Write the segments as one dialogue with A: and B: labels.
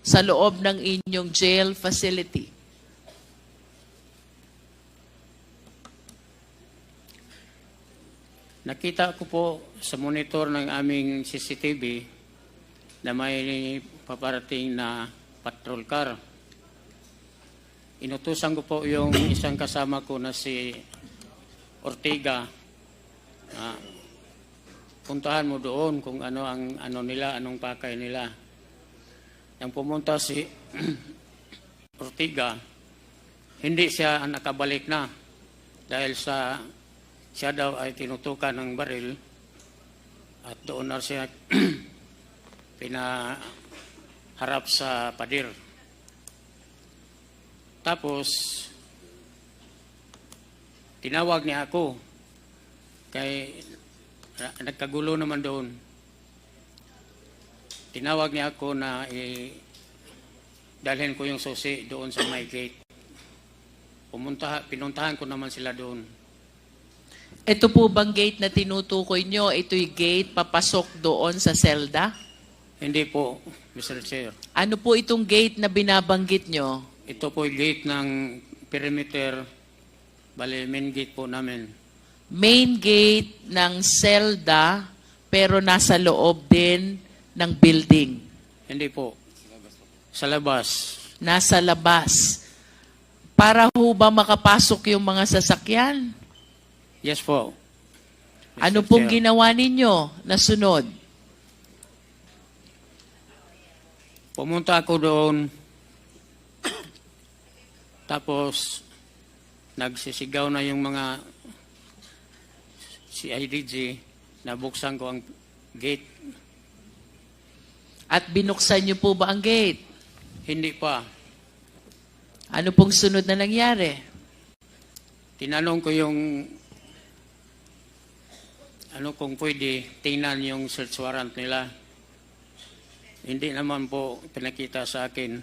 A: sa loob ng inyong jail facility?
B: Nakita ko po sa monitor ng aming CCTV na may paparating na patrol car. Inutusan ko po yung isang kasama ko na si Ortega na puntahan mo doon kung ano ang nila, anong pakay nila. Nang pumunta si Ortega, hindi siya nakabalik na dahil siya daw ay tinutukan ng baril at doon na siya pinaharap sa pader. Tapos, tinawag niya ako kay nagkagulo naman doon. Tinawag niya ako na dalhin ko yung susi doon sa my gate. Pinuntahan ko naman sila doon.
A: Ito po bang gate na tinutukoy nyo, ito'y gate papasok doon sa selda?
B: Hindi po, Mr. Chair.
A: Ano po itong gate na binabanggit nyo?
B: Ito po yung gate ng perimeter, bali main gate po namin.
A: Main gate ng selda, pero nasa loob din ng building.
B: Hindi po. Sa labas.
A: Nasa labas. Para ho ba makapasok yung mga sasakyan?
B: Yes po. Mr.
A: Ano pong
B: Chair.
A: ginawa ninyo na sunod?
B: Pumunta ako doon. Tapos, nagsisigaw na yung mga CIDG, nabuksan ko ang gate.
A: At binuksan nyo po ba ang gate?
B: Hindi pa.
A: Ano pong sunod na nangyari?
B: Tinanong ko yung kung pwede tingnan yung search warrant nila. Hindi naman po pinakita sa akin.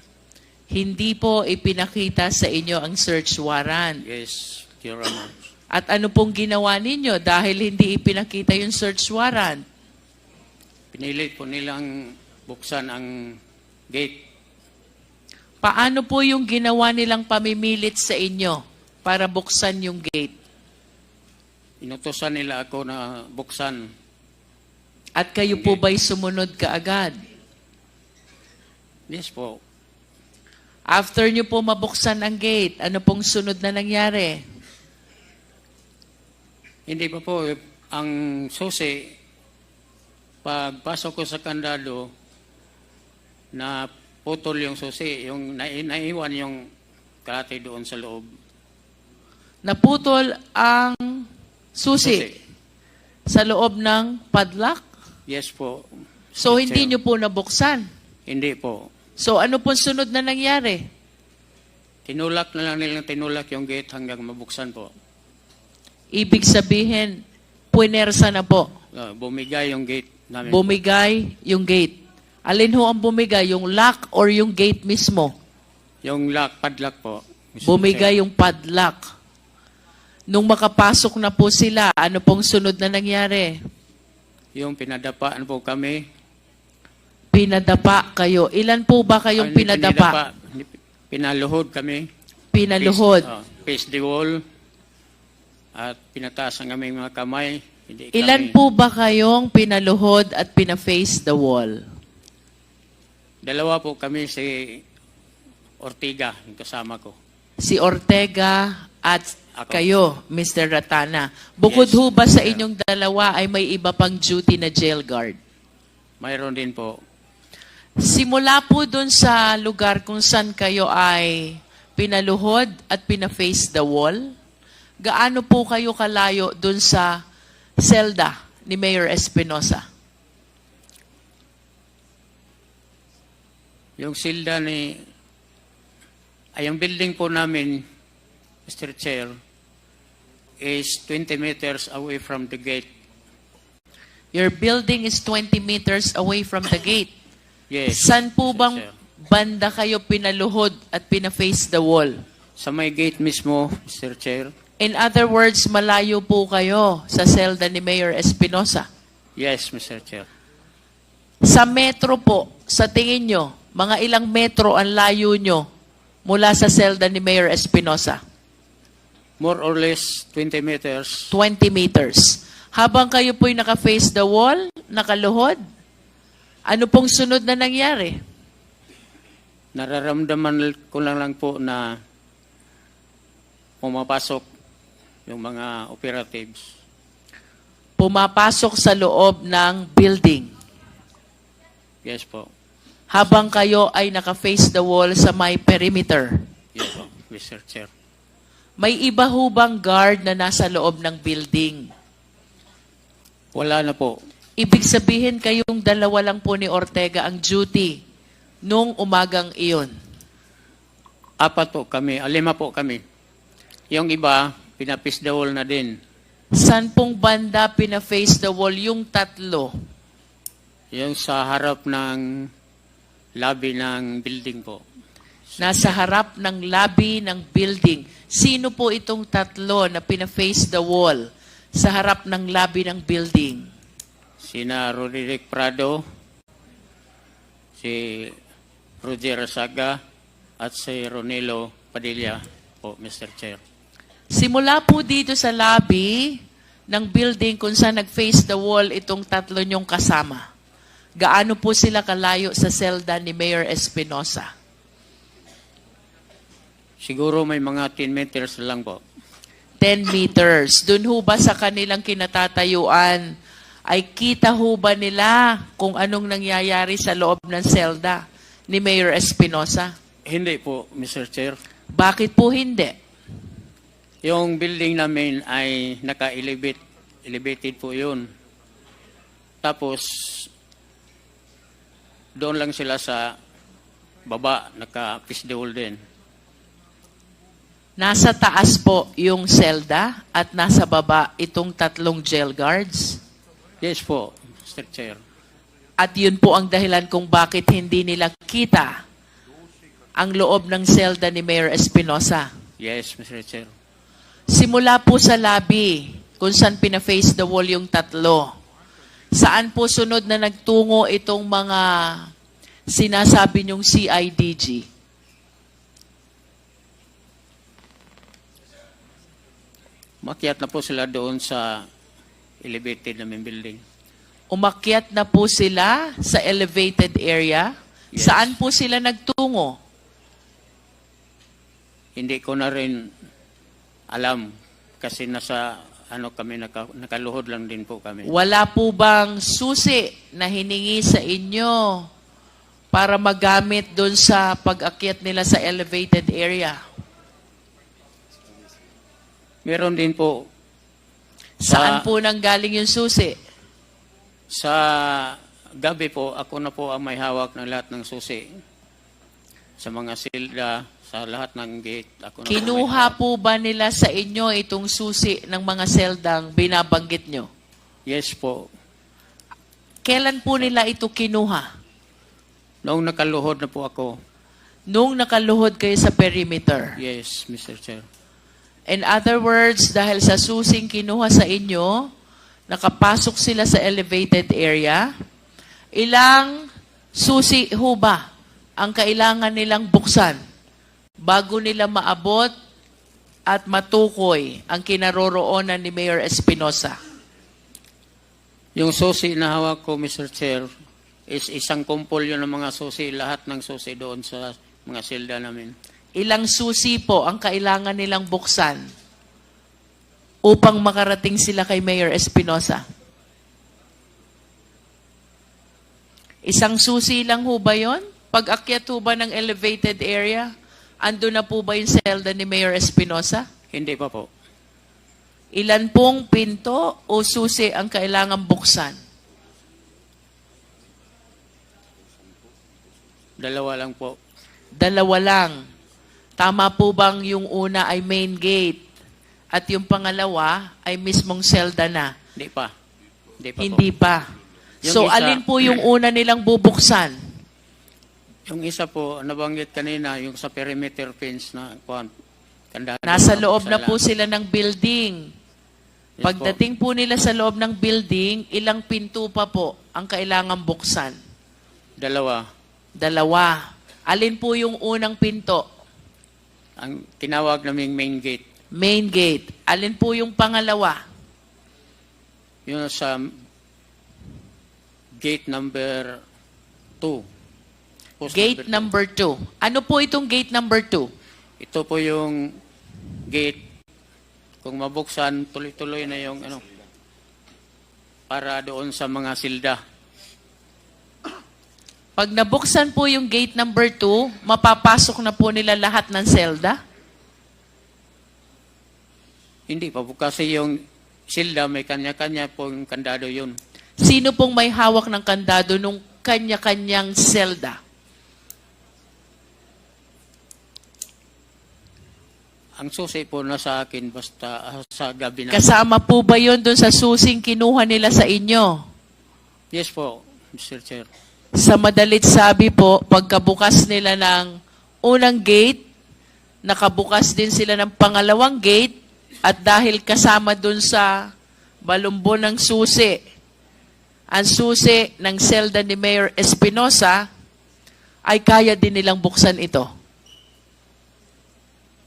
A: Hindi po ipinakita sa inyo ang search warrant.
B: Yes, Your Honor.
A: At ano pong ginawa ninyo dahil hindi ipinakita yung search warrant?
B: Pinilit po nilang buksan ang gate.
A: Paano po yung ginawa nilang pamimilit sa inyo para buksan yung gate?
B: Inutosan nila ako na buksan.
A: At kayo po ba'y sumunod kaagad?
B: Yes po.
A: After nyo po mabuksan ang gate, ano pong sunod na nangyari?
B: Hindi pa po. Ang susi, pagpasok ko sa kandado, na putol yung susi, yung naiwan yung kalate doon sa loob.
A: Naputol ang susi sa loob ng padlock?
B: Yes po.
A: So,
B: Yes,
A: hindi
B: sir.
A: nyo po nabuksan?
B: Hindi po.
A: So, ano pong sunod na nangyari?
B: Tinulak na lang nilang tinulak yung gate hanggang mabuksan po.
A: Ibig sabihin, puwersa na po.
B: Bumigay yung gate namin.
A: Bumigay yung gate. Alin ho ang bumigay? Yung lock or yung gate mismo?
B: Yung lock, padlock po.
A: Bumigay yung padlock. Nung makapasok na po sila, ano pong sunod na nangyari?
B: Yung pinadapaan po kami.
A: Pinadapa kayo. Ilan po ba kayong
B: Hindi
A: pinadapa?
B: Pinaluhod kami.
A: Pinaluhod.
B: Face the wall. At pinataas ang aming mga kamay. Hindi
A: Ilan
B: kami,
A: po ba kayong pinaluhod at pina-face the wall?
B: Dalawa po kami, si Ortega, yung kasama ko.
A: Si Ortega at
B: Ako.
A: kayo, Mr. Ratana. Bukod
B: Yes,
A: ho ba sa
B: sir.
A: inyong dalawa ay may iba pang duty na jail guard?
B: Mayroon din po.
A: Simula po dun sa lugar kung saan kayo ay pinaluhod at pina-face the wall, gaano po kayo kalayo dun sa selda ni Mayor Espinosa?
B: Yung silda yung building po namin, Mr. Chair, is 20 meters away from the gate.
A: Your building is 20 meters away from the gate.
B: Yes.
A: Saan po
B: Mr.
A: bang
B: Chair.
A: banda kayo pinaluhod at pina-face the wall?
B: Sa may gate mismo, Mr. Chair.
A: In other words, malayo po kayo sa selda ni Mayor Espinosa.
B: Yes, Mr. Chair.
A: Sa metro po, sa tingin nyo, Mga ilang metro ang layo nyo mula sa selda ni Mayor Espinosa?
B: More or less 20 meters.
A: 20 meters. Habang kayo po'y naka-face the wall, nakaluhod, ano pong sunod na nangyari?
B: Nararamdaman ko lang po na pumapasok yung mga operatives.
A: Pumapasok sa loob ng building.
B: Yes po.
A: Habang kayo ay naka-face the wall sa may perimeter.
B: Yes po, Mr. Chair.
A: May iba ho bang guard na nasa loob ng building?
B: Wala na po.
A: Ibig sabihin kayong dalawa lang po ni Ortega ang duty nung umagang iyon.
B: 4 po kami, 5 po kami. Yung iba, pinapis the wall na din.
A: San pong banda pina-face the wall yung tatlo?
B: Yung sa harap ng lobby ng building po.
A: Nasa harap ng lobby ng building. Sino po itong tatlo na pina-face the wall sa harap ng lobby ng building?
B: Sina Roderick Prado, si Roger Saga, at si Ronelo Padilla po, Mr. Chair.
A: Simula po dito sa lobby ng building kung saan nag-face the wall itong tatlo niyong kasama. Gaano po sila kalayo sa selda ni Mayor Espinosa?
B: Siguro may mga 10 meters lang po.
A: 10 meters. Doon ho ba sa kanilang kinatatayuan ay kita ho ba nila kung anong nangyayari sa loob ng selda ni Mayor Espinosa?
B: Hindi po, Mr. Chair.
A: Bakit po hindi?
B: Yung building namin ay elevated po yun. Tapos, doon lang sila sa baba, naka-pisdewall din.
A: Nasa taas po yung selda at nasa baba itong tatlong jail guards.
B: Yes po, Mr. Chair.
A: At yun po ang dahilan kung bakit hindi nila kita ang loob ng selda ni Mayor Espinosa.
B: Yes, Mr. Chair.
A: Simula po sa lobby kung saan pina-face the wall yung tatlo. Saan po sunod na nagtungo itong mga sinasabi niyong CIDG?
B: Makiat na po sila doon sa elevated namin building.
A: Umakyat na po sila sa elevated area.
B: Yes.
A: Saan po sila nagtungo?
B: Hindi ko na rin alam kasi nasa kami nakaluhod lang din po kami.
A: Wala po bang susi na hiningi sa inyo para magamit doon sa pag-akyat nila sa elevated area?
B: Meron din po.
A: Saan po nanggaling yung susi?
B: Sa gabi po, ako na po ang may hawak ng lahat ng susi. Sa mga silda, sa lahat ng gate. Ako na
A: Kinuha po ba nila sa inyo itong susi ng mga seldang binabanggit nyo?
B: Yes po.
A: Kailan po nila ito kinuha?
B: Noong nakaluhod na po ako.
A: Nung nakaluhod kayo sa perimeter.
B: Yes, Mr. Chair.
A: In other words, dahil sa susing kinuha sa inyo, nakapasok sila sa elevated area, ilang susi ho ba ang kailangan nilang buksan bago nila maabot at matukoy ang kinaroroonan ni Mayor Espinosa?
B: Yung susi na hawak ko, Mr. Chair, is isang kumpol yun ng mga susi, lahat ng susi doon sa mga silda namin.
A: Ilang susi po ang kailangan nilang buksan upang makarating sila kay Mayor Espinosa? Isang susi lang ho ba yun? Pag-akyat ho ba ng elevated area, ando na po ba yung selda ni Mayor Espinosa?
B: Hindi pa po.
A: Ilan pong pinto o susi ang kailangan buksan?
B: 2 lang po.
A: 2 lang. Tama po bang yung una ay main gate at yung pangalawa ay mismong selda na?
B: Hindi pa.
A: Hindi pa.
B: Yung
A: So,
B: isa-
A: alin po yung una nilang bubuksan?
B: Yung isa po, nabanggit kanina, yung sa perimeter fence na kandahan.
A: Nasa loob na po sila ng building.
B: Yes
A: Pagdating po nila sa loob ng building, ilang pinto pa po ang kailangan buksan?
B: 2.
A: Dalawa. Alin po yung unang pinto?
B: Ang tinawag naming main gate.
A: Main gate. Alin po yung pangalawa?
B: Yun sa gate number 2. Post
A: Gate number 2. Ano po itong gate number 2?
B: Ito po yung gate. Kung mabuksan, tuloy-tuloy na yung ano, para doon sa mga silda.
A: Pag nabuksan po yung gate number 2, mapapasok na po nila lahat ng selda?
B: Hindi pa po kasi yung silda, may kanya-kanya po yung kandado yun.
A: Sino pong may hawak ng kandado nung kanya-kanyang selda?
B: Ang susi po na sa akin basta sa gabi na.
A: Kasama po ba yun dun sa susing kinuha nila sa inyo?
B: Yes po, Mr. Chair.
A: Sa madalit sabi po, pagkabukas nila ng unang gate, nakabukas din sila ng pangalawang gate, at dahil kasama dun sa balumbon ng susi, ang susi ng selda ni Mayor Espinosa, ay kaya din nilang buksan ito.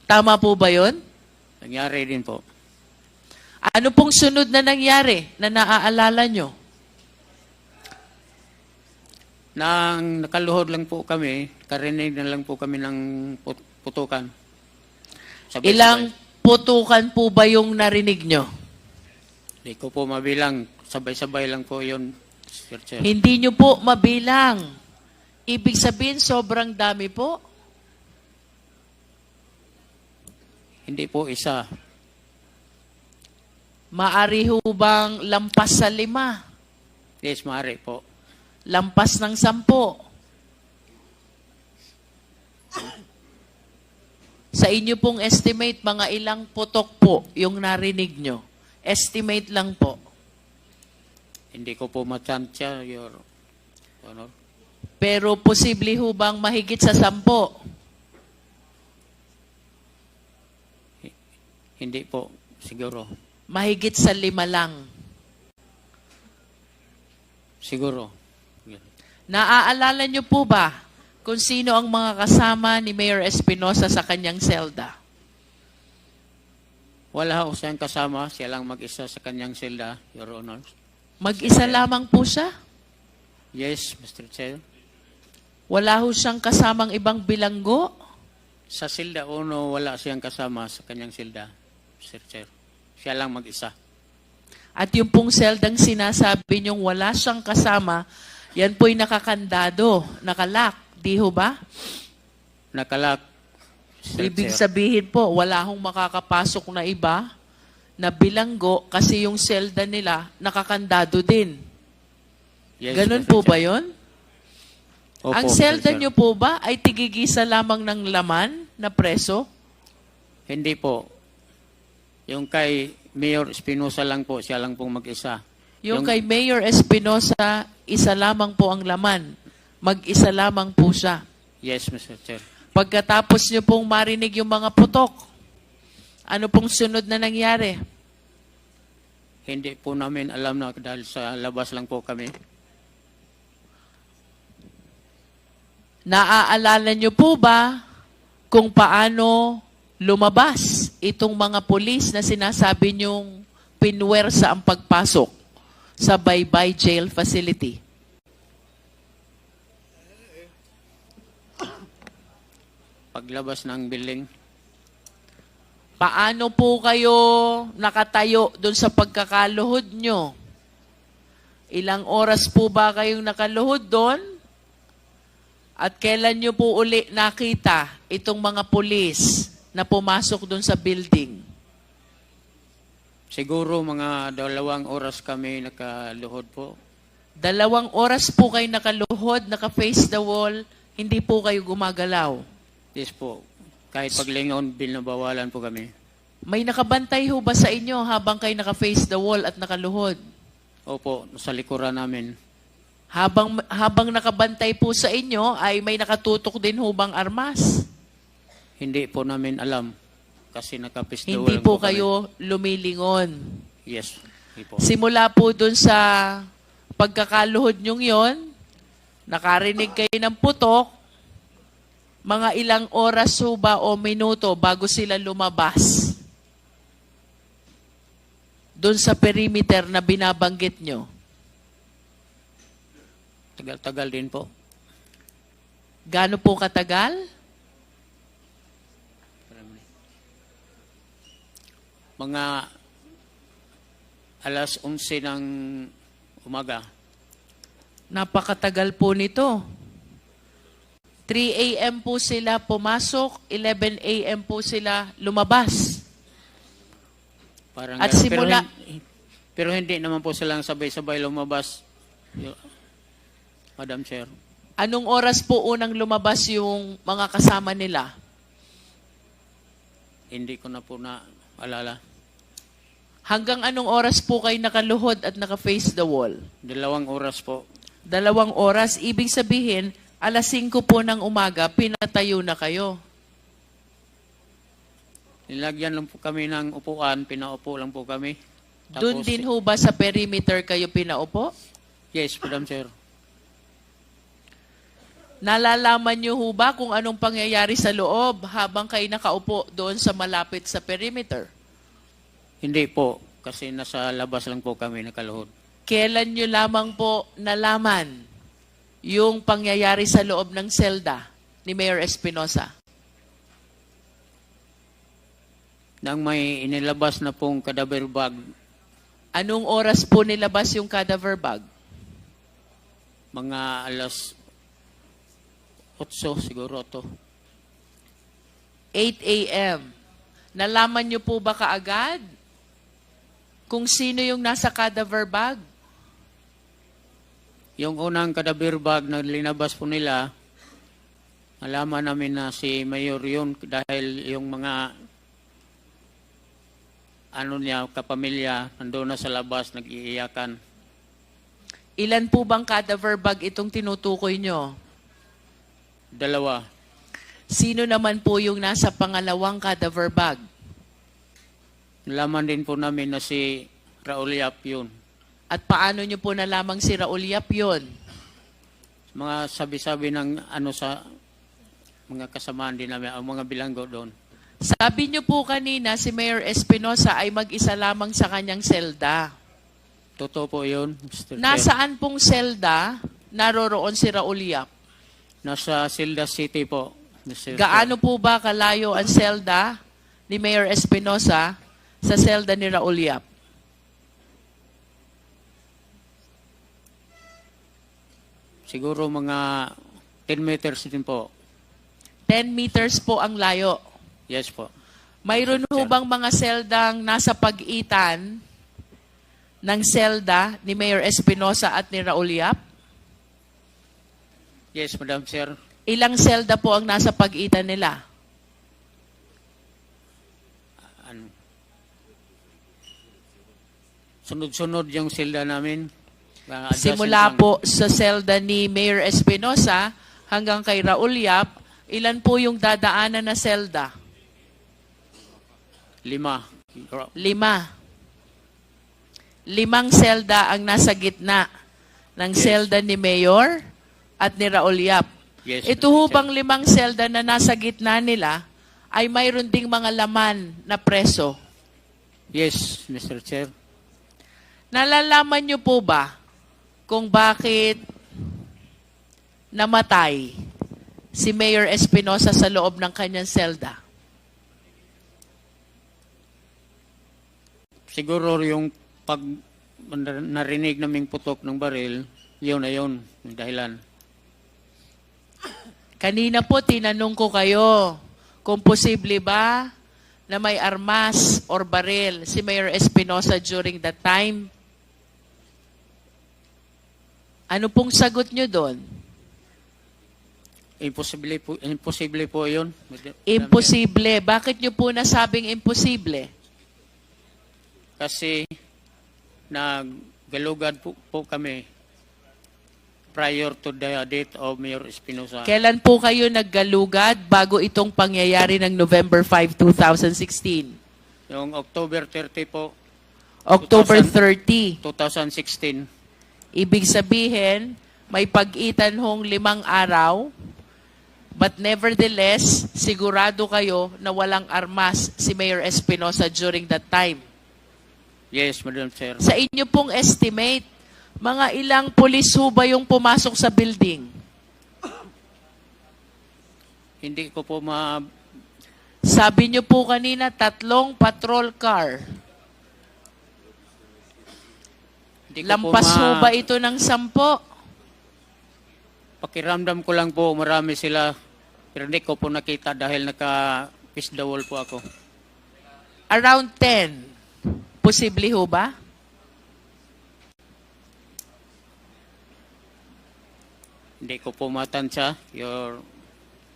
A: Tama po ba yun?
B: Nangyari din po.
A: Ano pong sunod na nangyari na naaalala nyo?
B: Nang nakaluhod lang po kami, karinig na lang po kami ng putukan. Sabay-sabay.
A: Ilang putukan po ba yung narinig nyo?
B: Hindi ko po mabilang. Sabay-sabay lang po yun, Sir Chair.
A: Hindi nyo po mabilang. Ibig sabihin, sobrang dami po.
B: Hindi po isa.
A: Maari ho bang lampas sa 5?
B: Yes, maaari po.
A: Lampas ng 10? Sa inyo pong estimate, mga ilang putok po yung narinig nyo? Estimate lang po.
B: Hindi ko po matansya, Your Honor.
A: Pero posible ho bang mahigit sa 10?
B: Hindi po, siguro.
A: Mahigit sa 5 lang.
B: Siguro.
A: Naaalala nyo po ba kung sino ang mga kasama ni Mayor Espinosa sa kanyang selda?
B: Wala ho siyang kasama, siya lang mag-isa sa kanyang selda, Your Honor.
A: Mag-isa lamang po siya?
B: Yes, Mr. Chair.
A: Wala ho siyang kasamang ibang bilanggo?
B: Sa silda 1, wala siyang kasama sa kanyang silda, Mr. Chair. Siya lang mag-isa.
A: At yung pong seldang sinasabi niyong wala siyang kasama, yan po'y nakakandado, nakalak, di ho ba?
B: Nakalak, Sir
A: Ibig
B: Chair.
A: sabihin po, wala hong makakapasok na iba na bilanggo kasi yung selda nila nakakandado din.
B: Yes,
A: Ganun
B: Mr.
A: po
B: Chair.
A: ba yun?
B: Opo,
A: Ang
B: Mr.
A: selda
B: Chair.
A: niyo po ba ay tigigisa lamang ng laman na preso?
B: Hindi po. Yung kay Mayor Espinosa lang po, siya lang pong mag-isa.
A: Yung kay Mayor Espinosa, isa lamang po ang laman. Mag-isa lamang po siya.
B: Yes, Mr. Chair.
A: Pagkatapos niyo pong marinig yung mga putok, ano pong sunod na nangyari?
B: Hindi po namin alam na dahil sa labas lang po kami.
A: Naaalala niyo po ba kung paano lumabas itong mga pulis na sinasabi niyong pinwersa ang pagpasok sa Baybay Jail Facility?
B: Paglabas ng building,
A: Paano po kayo nakatayo doon sa pagkakaluhod nyo? Ilang oras po ba kayong nakaluhod doon? At kailan nyo po uli nakita itong mga pulis na pumasok doon sa building?
B: siguro mga 2 oras kami nakaluhod po.
A: 2 oras po kayo nakaluhod, naka-face the wall, hindi po kayo gumagalaw.
B: Yes po. Kahit paglingon, binabawalan po kami.
A: May nakabantay ho ba sa inyo habang kayo naka-face the wall at nakaluhod?
B: Opo, sa likuran namin.
A: Habang nakabantay po sa inyo, ay may nakatutok din ho bang armas?
B: Hindi po namin alam. Kasi naka-pistol
A: Hindi
B: lang
A: po
B: kami.
A: kayo lumilingon.
B: Yes. Hindi po.
A: Simula po dun sa pagkakaluhod nyong yon, nakarinig kayo ng putok, mga ilang oras ho ba o minuto bago sila lumabas doon sa perimeter na binabanggit nyo?
B: Tagal-tagal din po.
A: Gaano po katagal?
B: Mga alas 11 ng umaga.
A: Napakatagal po nito. 3 a.m. po sila pumasok, 11 a.m. po sila lumabas.
B: Parang
A: At
B: ganun.
A: simula-
B: pero hindi naman po silang sabay-sabay lumabas. Madam Chair.
A: Anong oras po unang lumabas yung mga kasama nila?
B: Hindi ko na po na alala.
A: Hanggang anong oras po kayo nakaluhod at naka-face the wall?
B: 2 oras po.
A: 2 oras, ibig sabihin, alas 5 po ng umaga, pinatayo na kayo.
B: Nilagyan lang po kami ng upuan, pinaupo lang po kami.
A: Doon din ho ba sa perimeter kayo pinaupo?
B: Yes, Madam Chair.
A: Nalalaman niyo ho ba kung anong pangyayari sa loob habang kayo nakaupo doon sa malapit sa perimeter?
B: Hindi po, kasi nasa labas lang po kami nakaluhod.
A: Kailan niyo lamang po nalaman yung pangyayari sa loob ng selda ni Mayor Espinosa?
B: Nang may inilabas na pong cadaver bag,
A: Anong oras po nilabas yung cadaver bag?
B: mga alas 8 siguro to.
A: 8 a.m. Nalaman niyo po ba kaagad kung sino yung nasa cadaver bag?
B: Yung unang cadaver bag na linabas po nila, alaman namin na si Mayor yun dahil yung mga niya, kapamilya, nandun na sa labas, nag-iiyakan.
A: Ilan po bang cadaver bag itong tinutukoy nyo?
B: 2.
A: Sino naman po yung nasa pangalawang cadaver bag?
B: Nalaman din po namin na si Raul Yap yun.
A: At paano nyo po nalamang si Raul Yap yun?
B: Mga sabi-sabi ng sa mga kasamaan din namin, ang mga bilanggo doon.
A: Sabi nyo po kanina si Mayor Espinosa ay mag-isa lamang sa kanyang selda.
B: Totoo po yun, Mr. Chair.
A: Nasaan pong selda naroroon si Raul Yap?
B: Nasa Silda City po, Mr.
A: Gaano po ba kalayo ang selda ni Mayor Espinosa sa selda ni Raul Yap?
B: Siguro mga 10 meters din po.
A: 10 meters po ang layo.
B: Yes po.
A: Mayroon ho bang mga seldang nasa pagitan ng selda ni Mayor Espinosa at ni Raul Yap?
B: Yes, Madam Chair.
A: Ilang selda po ang nasa pagitan nila?
B: Sunod-sunod yung silda namin. Adjacent
A: Simula
B: lang.
A: po sa selda ni Mayor Espinosa hanggang kay Raul Yap, ilan po yung dadaanan na selda?
B: 5.
A: 5. 5 selda ang nasa gitna ng selda ni Mayor at ni Raul Yap.
B: Yes,
A: Ito ho
B: Mr.
A: bang 5 selda na nasa gitna nila ay mayroon ding mga laman na preso?
B: Yes, Mr. Chair.
A: Nalalaman niyo po ba kung bakit namatay si Mayor Espinosa sa loob ng kanyang selda?
B: Siguro yung pag narinig naming putok ng baril, yun na yun, yung dahilan.
A: Kanina po tinanong ko kayo kung posible ba na may armas or baril si Mayor Espinosa during that time. Ano pong sagot nyo doon?
B: Imposible po yun.
A: Imposible. Bakit nyo po nasabing imposible?
B: Kasi naggalugad po kami prior to the death of Mayor Espinosa.
A: Kailan po kayo naggalugad bago itong pangyayari ng November 5, 2016?
B: Yung October 30 po,
A: October 30.
B: 2016.
A: Ibig sabihin, may pag-itan hong 5 araw, but nevertheless, sigurado kayo na walang armas si Mayor Espinosa during that time.
B: Yes, Madam Chair.
A: Sa inyo pong estimate, mga ilang pulis ho ba yung pumasok sa building?
B: Hindi ko po
A: Sabi niyo po kanina, 3 patrol car.
B: hindi ko
A: Lampas
B: po
A: ho ba ito ng 10?
B: Pakiramdam ko lang po, marami sila. Pero hindi ko po nakita dahil naka-face the wall po ako.
A: Around 10. Posible ho ba?
B: Hindi ko po matansya.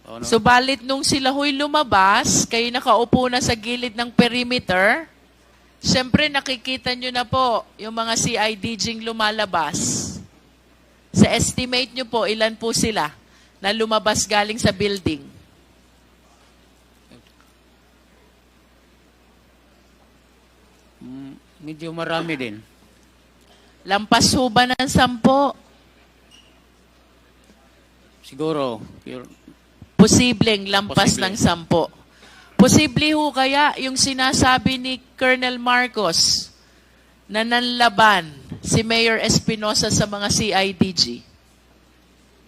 B: Honor.
A: Subalit nung sila ho'y lumabas, kayo nakaupo na sa gilid ng perimeter, syempre nakikita nyo na po yung mga CIDGing lumalabas. Sa estimate nyo po, ilan po sila na lumabas galing sa building?
B: Medyo marami din.
A: Lampas ho ba ng 10?
B: Siguro.
A: Posibleng lampas
B: Posible.
A: ng 10. Posible ho kaya yung sinasabi ni Colonel Marcos na nanlaban si Mayor Espinosa sa mga CIDG?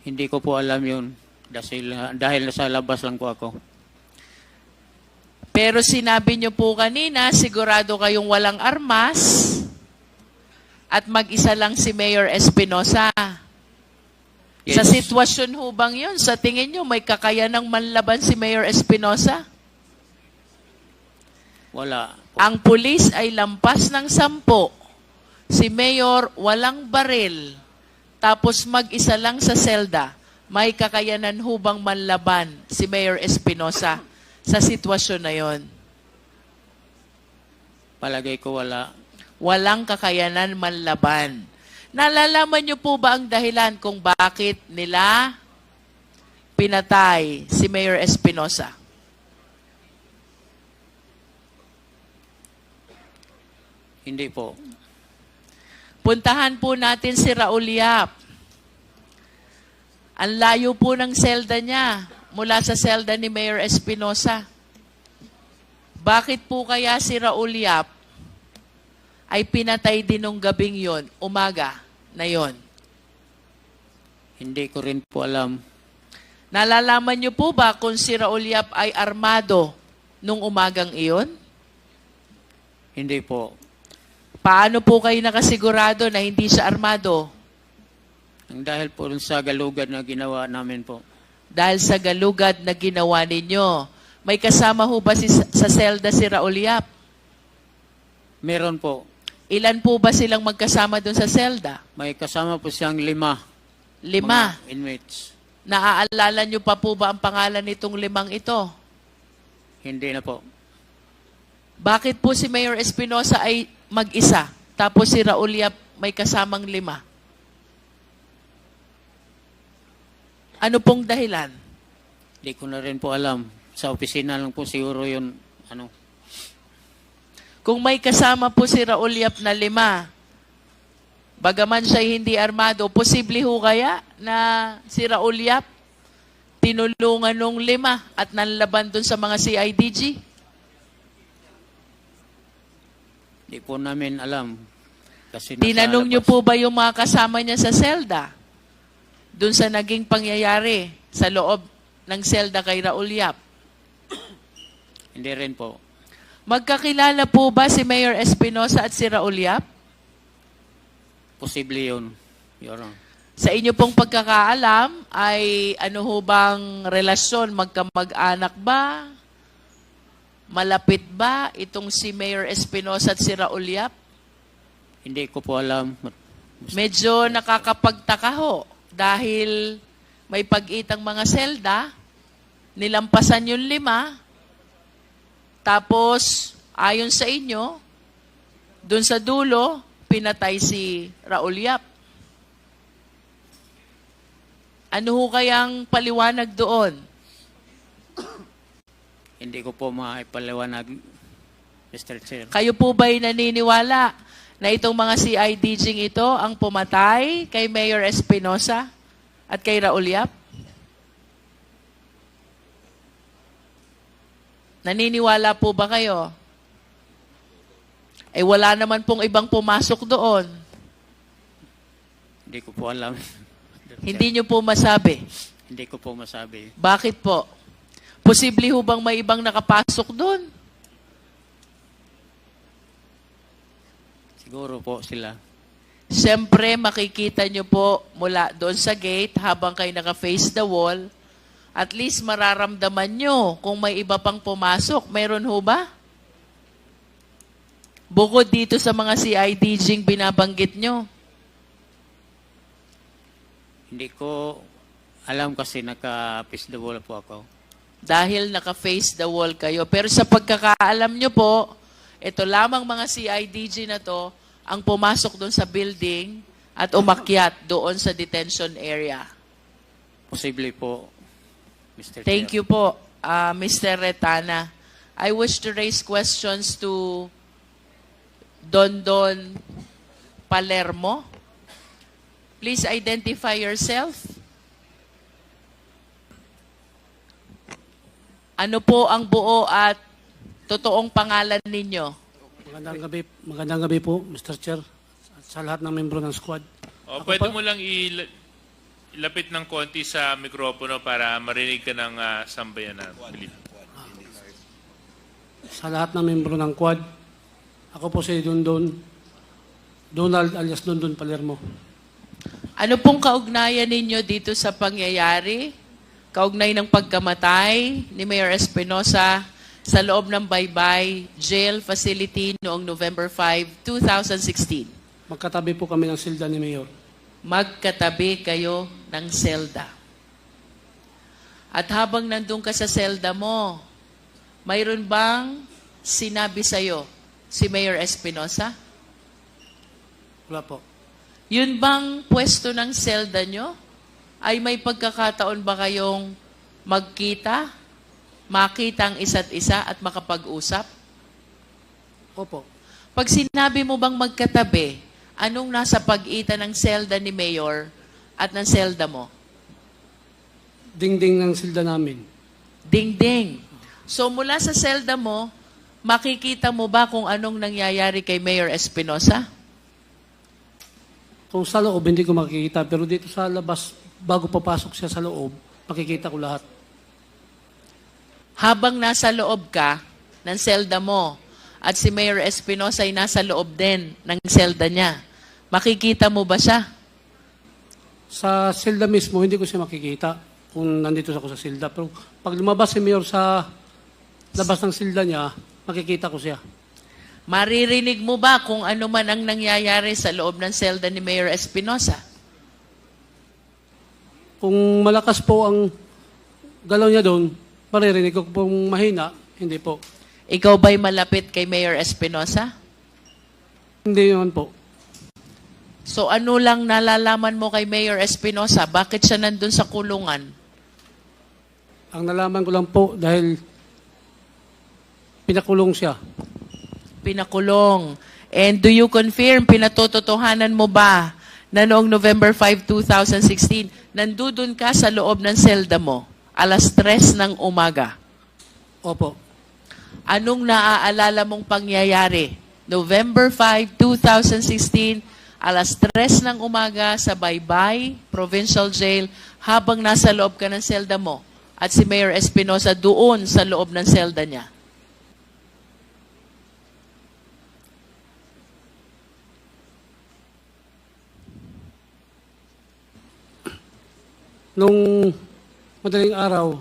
B: Hindi ko po alam yun. Dahil nasa labas lang po ako.
A: Pero sinabi niyo po kanina, sigurado kayong walang armas at mag-isa lang si Mayor Espinosa.
B: Yes.
A: Sa sitwasyon ho bang yun, sa tingin niyo may kakayanang manlaban si Mayor Espinosa?
B: Wala.
A: Ang pulis ay lampas ng 10. Si Mayor walang baril. Tapos mag-isa lang sa selda. May kakayanan hubang manlaban si Mayor Espinosa sa sitwasyon na yon?
B: Palagay ko wala.
A: Walang kakayanan manlaban. Nalalaman niyo po ba ang dahilan kung bakit nila pinatay si Mayor Espinosa?
B: Hindi po.
A: Puntahan po natin si Raul Yap. Ang layo po ng selda niya mula sa selda ni Mayor Espinosa. Bakit po kaya si Raul Yap ay pinatay din nung gabing yon, umaga na yon?
B: Hindi ko rin po alam.
A: Nalalaman niyo po ba kung si Raul Yap ay armado nung umagang iyon?
B: Hindi po.
A: Paano po kayo nakasigurado na hindi siya armado?
B: Ang dahil po rin sa galugad na ginawa namin po.
A: Dahil sa galugad na ginawa ninyo. May kasama ho ba sa selda si Raul Yap?
B: Meron po.
A: Ilan po ba silang magkasama doon sa selda?
B: May kasama po siyang 5.
A: 5.
B: Mga inmates.
A: Naaalala niyo pa po ba ang pangalan nitong 5 ito?
B: Hindi na po.
A: Bakit po si Mayor Espinosa ay mag-isa, tapos si Raul Yap may kasamang 5? Ano pong dahilan?
B: Hindi ko na rin po alam. Sa opisina lang po siguro yun.
A: Kung may kasama po si Raul Yap na 5, bagaman siya hindi armado, posible ho kaya na si Raul Yap tinulungan ng 5 at nanlaban dun sa mga CIDG?
B: Hindi po namin alam. Kasi
A: Tinanong niyo po ba yung mga kasama niya sa selda? Doon sa naging pangyayari sa loob ng selda kay Raul Yap?
B: Hindi rin po.
A: Magkakilala po ba si Mayor Espinosa at si Raul Yap?
B: Posible yun. Your Honor.
A: Sa inyo pong pagkakaalam, ay ano ho bang relasyon? Magkamag-anak ba? Malapit ba itong si Mayor Espinosa at si Raul Yap?
B: Hindi ko po alam.
A: Medyo nakakapagtaka ho dahil may pag-itang mga selda, nilampasan yung 5, tapos ayon sa inyo, dun sa dulo, pinatay si Raul Yap. Ano ho kayang paliwanag doon?
B: Hindi ko po maipaliwanag, Mr. Chair.
A: Kayo po ba'y naniniwala na itong mga CIDGing ito ang pumatay kay Mayor Espinosa? At kay Raul Yap? Naniniwala po ba kayo? Eh wala naman pong ibang pumasok doon.
B: Hindi ko po alam.
A: Hindi nyo po masabi.
B: Hindi ko po masabi.
A: Bakit po? Posible ho bang may ibang nakapasok doon?
B: Siguro po sila.
A: Siyempre, makikita nyo po mula doon sa gate habang kayo naka-face the wall, at least mararamdaman nyo kung may iba pang pumasok. Meron ho ba? Bukod dito sa mga CIDG binabanggit nyo.
B: Hindi ko alam kasi naka-face the wall po ako.
A: Dahil naka-face the wall kayo. Pero sa pagkakaalam nyo po, ito lamang mga CIDG na to ang pumasok doon sa building at umakyat doon sa detention area.
B: Posible po, Mr.
A: Thank
B: Chair.
A: you po, Mr. Retana. I wish to raise questions to Dondon Palermo. Please identify yourself. Ano po ang buo at totoong pangalan ninyo?
C: Magandang gabi po, Mr. Chair, at sa lahat ng membro ng squad.
D: Pwede mo lang ilapit ng konti sa mikropono para marinig ka ng sambayanan.
C: Sa lahat ng membro ng quad, ako po si Donald alias Dondon Palermo.
A: Ano pong kaugnayan ninyo dito sa pangyayari? Kaugnay ng pagkamatay ni Mayor Espinosa sa loob ng Baybay Jail Facility noong November 5, 2016.
C: Magkatabi po kami ng silda ni Mayor.
A: Magkatabi kayo ng selda. At habang nandun ka sa selda mo, mayroon bang sinabi sa'yo si Mayor Espinosa?
C: Wala po.
A: Yun bang pwesto ng selda nyo? Ay may pagkakataon ba kayong magkita, makita ang isa't isa at makapag-usap?
C: Opo.
A: Pag sinabi mo bang magkatabi, anong nasa pagitan ng selda ni Mayor at ng selda mo?
C: Dingding ng silda namin.
A: Ding-ding. So mula sa selda mo, makikita mo ba kung anong nangyayari kay Mayor Espinosa?
C: Kung sa loob, hindi ko makikita. Pero dito sa labas, bago papasok siya sa loob, makikita ko lahat.
A: Habang nasa loob ka ng selda mo at si Mayor Espinosa ay nasa loob din ng selda niya, makikita mo ba siya?
C: Sa silda mismo, hindi ko siya makikita kung nandito ako sa silda. Pero pag lumabas si Mayor sa labas ng silda niya, makikita ko siya.
A: Maririnig mo ba kung ano man ang nangyayari sa loob ng selda ni Mayor Espinosa?
C: Kung malakas po ang galaw niya doon, maririnig ko pong mahina, hindi po.
A: Ikaw ba'y malapit kay Mayor Espinosa?
C: Hindi naman po.
A: So ano lang nalalaman mo kay Mayor Espinosa? Bakit siya nandun sa kulungan?
C: Ang nalaman ko lang po dahil pinakulong siya.
A: Pinakulong. And do you confirm, pinatototohanan mo ba na noong November 5, 2016, nandudun ka sa loob ng selda mo, alas 3 ng umaga?
C: Opo.
A: Anong naaalala mong pangyayari? November 5, 2016, alas 3 ng umaga sa Baybay Provincial Jail habang nasa loob ka ng selda mo at si Mayor Espinosa doon sa loob ng selda niya.
C: Nung madaling araw,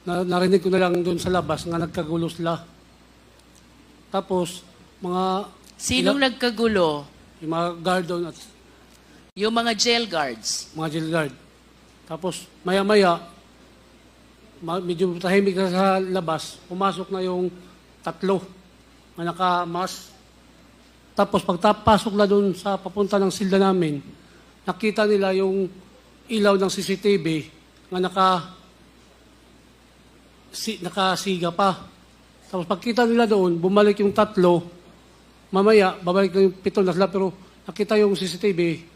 C: narinig ko na lang doon sa labas nga nagkagulo sila. Tapos,
A: Sinong nagkagulo?
C: yung mga guard doon at
A: Yung mga jail guards.
C: mga jail guard. Tapos, maya-maya, medyo tahimik na sa labas, pumasok na yung tatlo na naka-mask. Tapos, pagpasok na doon sa papunta ng silda namin, nakita nila yung ilaw ng CCTV nga nakasiga pa. Tapos pagkita nila doon, bumalik yung tatlo. Mamaya, babalik na yung 7 na sila, pero nakita yung CCTV,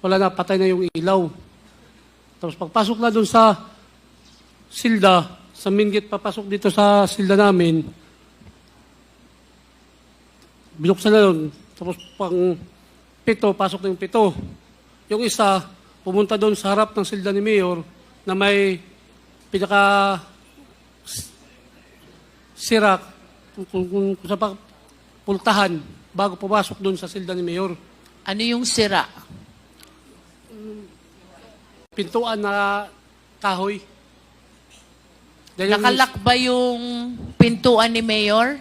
C: wala na, patay na yung ilaw. Tapos pagpasok na doon sa silda, sa main gate papasok dito sa silda namin, binuksan na doon. Tapos pang pito, pasok na yung pito. Yung isa, pumunta doon sa harap ng silda ni Mayor na may pinaka sirak kung sa pultahan bago pumasok doon sa silda ni Mayor.
A: Ano yung sira?
C: Pintuan na kahoy. Dahil yung-
A: Nakalak ba yung pintuan ni Mayor?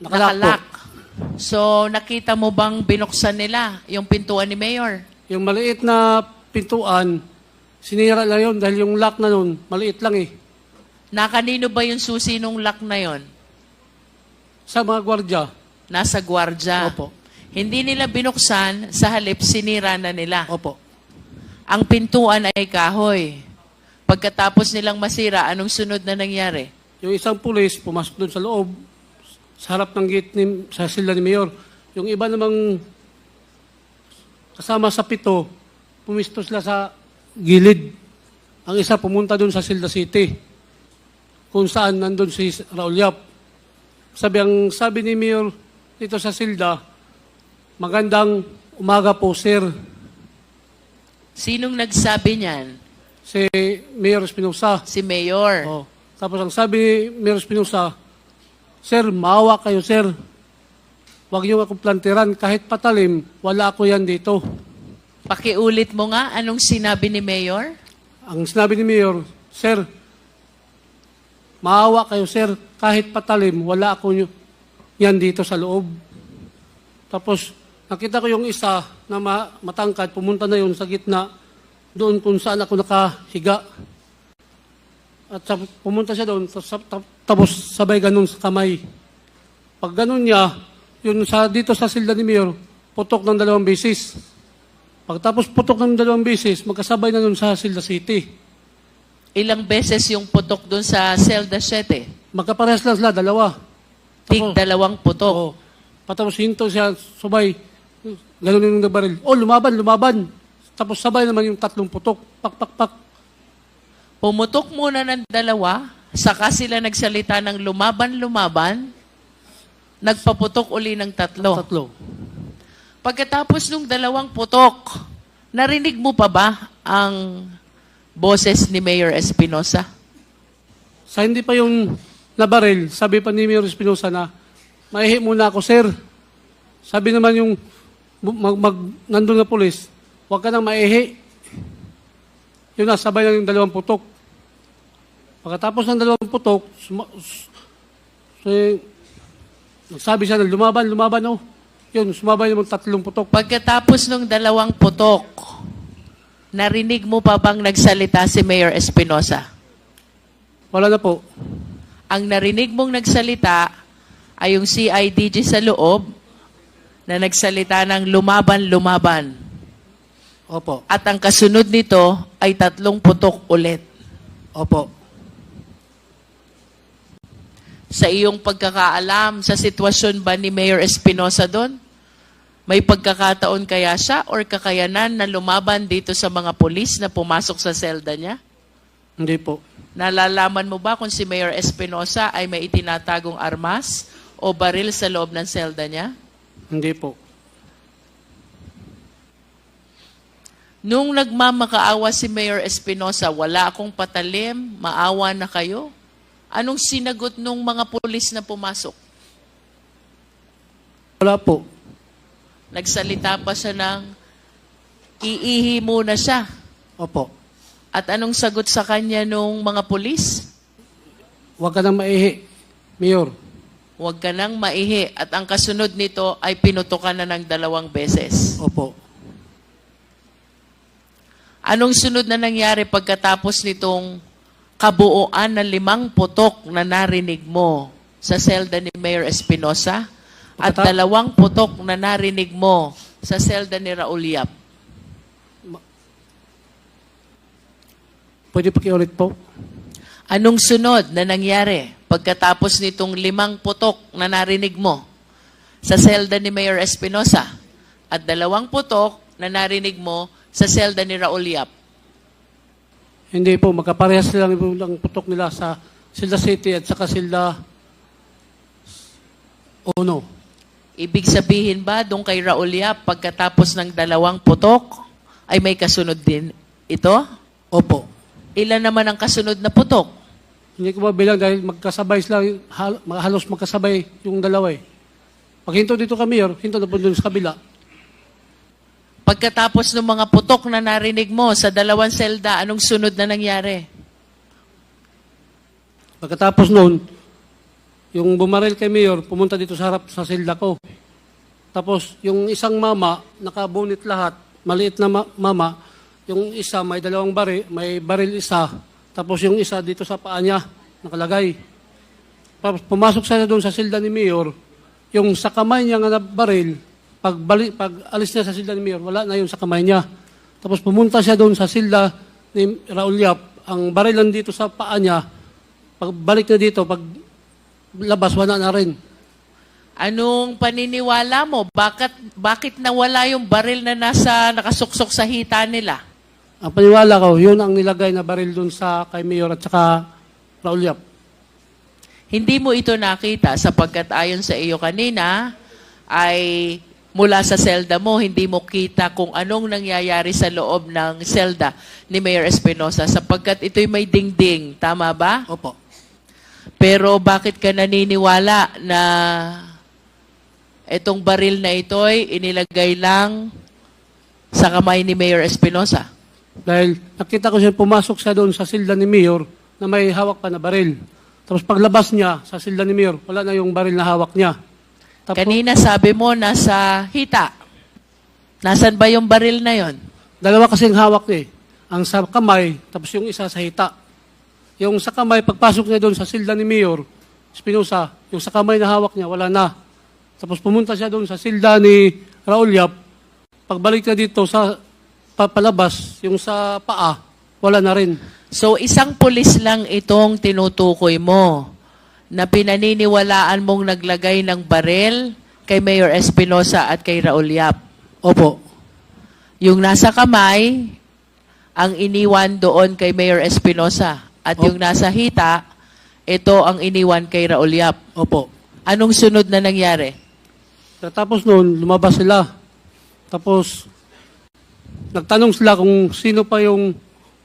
C: Nakalak po.
A: So, nakita mo bang binuksan nila yung pintuan ni Mayor?
C: Yung maliit na pintuan, sinira lang yun dahil yung lock na nun, maliit lang eh.
A: Nakanino ba yung susi nung lock na yon?
C: Sa mga gwardya.
A: Nasa gwardya.
C: Opo.
A: Hindi nila binuksan, sa halip sinira na nila.
C: Opo.
A: Ang pintuan ay kahoy. Pagkatapos nilang masira, anong sunod na nangyari?
C: Yung isang pulis, pumasok doon sa loob, sa harap ng gate sa silda ni Mayor. Yung iba namang kasama sa pito, pumisto sila sa gilid. Ang isa pumunta doon sa Silda City, kung saan nandun si Raul Yap. Sabi ni Mayor dito sa Silda, magandang umaga po, sir.
A: Sinong nagsabi niyan?
C: Si Mayor Espinosa.
A: Si Mayor.
C: Oh. Tapos ang sabi ni Mayor Espinosa, sir, maawa kayo, sir. Huwag niyo akong plantiran. Kahit patalim, wala ako yan dito.
A: Pakiulit mo nga, anong sinabi ni Mayor?
C: Ang sinabi ni Mayor, sir, maawa kayo, sir. Kahit patalim, wala ako yan dito sa loob. Tapos, nakita ko yung isa na matangkad, pumunta na yun sa gitna, doon kung saan ako nakahiga. At pumunta siya doon, tapos sabay ganun sa kamay. Pag ganun niya, yun dito sa silda ni Mayor, putok ng 2 beses. Pagtapos putok ng 2 beses, magkasabay na doon sa Silda City.
A: Ilang beses yung putok doon sa Celda 7?
C: Magkaparehas lang sila, 2.
A: Tig 2 putok.
C: Oo. Patapos hinto siya, sabay, ganun yung nabaril. Oh, lumaban. Tapos sabay naman yung 3 putok. Pak.
A: Pumutok muna ng 2, saka sila nagsalita ng lumaban, nagpaputok uli ng 3.
C: 3.
A: Pagkatapos nung 2 putok, narinig mo pa ba ang boses ni Mayor Espinosa?
C: Sa hindi pa yung nabaril, sabi pa ni Mayor Espinosa na, maihi muna ako, sir. Sabi naman yung nandun na pulis, huwag ka nang maihi. Yun na, sabay na yung 2 putok. Pagkatapos ng 2 putok, nagsabi siya na lumaban, oh. Yun, sumabay naman 3 putok.
A: Pagkatapos nung 2 putok, narinig mo pa bang nagsalita si Mayor Espinosa?
C: Wala na po.
A: Ang narinig mong nagsalita ay yung CIDG sa loob na nagsalita ng lumaban.
C: Opo.
A: At ang kasunod nito ay 3 putok ulit.
C: Opo.
A: Sa iyong pagkakaalam, sa sitwasyon ba ni Mayor Espinosa doon? May pagkakataon kaya siya or kakayanan na lumaban dito sa mga pulis na pumasok sa selda niya?
C: Hindi po.
A: Nalalaman mo ba kung si Mayor Espinosa ay may itinatagong armas o baril sa loob ng selda niya?
C: Hindi po.
A: Nung nagmamakaawa si Mayor Espinosa, wala akong patalim, maawa na kayo? Anong sinagot nung mga pulis na pumasok?
C: Wala po.
A: Nagsalita pa siya ng iihi muna siya.
C: Opo.
A: At anong sagot sa kanya nung mga pulis?
C: Huwag ka nang maihi, Mayor.
A: Huwag ka nang maihi. At ang kasunod nito ay pinutukan na ng 2 beses.
C: Opo.
A: Anong sunod na nangyari pagkatapos nitong kabuuan ng 5 putok na narinig mo sa selda ni Mayor Espinosa at 2 putok na narinig mo sa selda ni Raul Yap?
C: Pwede pakiulit po?
A: Anong sunod na nangyari pagkatapos nitong 5 putok na narinig mo sa selda ni Mayor Espinosa at 2 putok na narinig mo sa selda ni Raul Yap?
C: Hindi po, magkaparehas lang po ang putok nila sa Silda City at saka Silda Uno.
A: Ibig sabihin ba, doon kay Raul Yap, pagkatapos ng dalawang putok, ay may kasunod din ito?
C: Opo.
A: Ilan naman ang kasunod na putok?
C: Hindi ko mabilang dahil magkasabay sila, halos magkasabay yung dalawa eh. Pag hinto dito kami, hinto na po dun sa kabila.
A: Pagkatapos ng mga putok na narinig mo sa dalawang selda, anong sunod na nangyari?
C: Pagkatapos noon, yung bumaril kay Mayor, pumunta dito sa harap sa silda ko. Tapos yung isang mama, nakabunit lahat, maliit na mama, yung isa may dalawang baril, may baril isa, tapos yung isa dito sa paa niya, nakalagay. Tapos pumasok siya doon sa silda ni Mayor, yung sa kamay niya nga na baril, pag alis niya sa silda ni Mayor, wala na yun sa kamay niya. Tapos pumunta siya doon sa silda ni Raul Yap, ang baril lang dito sa paa niya, pagbalik na dito, pag labas, wala na rin.
A: Anong paniniwala mo? Bakit nawala yung baril na nakasuksok sa hita nila?
C: Ang paniwala ko, yun ang nilagay na baril dun sa kay Mayor at saka Raul Yap.
A: Hindi mo ito nakita sapagkat ayon sa iyo kanina ay mula sa selda mo, hindi mo kita kung anong nangyayari sa loob ng selda ni Mayor Espinosa sapagkat ito'y may dingding. Tama ba?
C: Opo.
A: Pero bakit ka naniniwala na itong baril na ito'y inilagay lang sa kamay ni Mayor Espinosa?
C: Dahil nakita ko siya pumasok siya doon sa silda ni Mayor na may hawak pa na baril. Tapos paglabas niya sa silda ni Mayor, wala na yung baril na hawak niya. Tapos,
A: Kanina sabi mo nasa hita. Nasaan ba yung baril na yon?
C: dalawa kasing hawak niya eh. Ang sa kamay, tapos yung isa sa hita. Yung sa kamay, pagpasok niya doon sa silda ni Mayor Espinosa, yung sa kamay na hawak niya, wala na. Tapos pumunta siya doon sa silda ni Raul Yap. Pagbalik na dito sa palabas, yung sa paa, wala na rin.
A: So isang pulis lang itong tinutukoy mo na pinaniniwalaan mong naglagay ng baril kay Mayor Espinosa at kay Raul Yap.
C: Opo.
A: Yung nasa kamay, ang iniwan doon kay Mayor Espinosa. At yung nasa hita, ito ang iniwan kay Raul Yap.
C: Opo.
A: Anong sunod na nangyari?
C: Tapos noon, lumabas sila. Tapos, nagtanong sila kung sino pa yung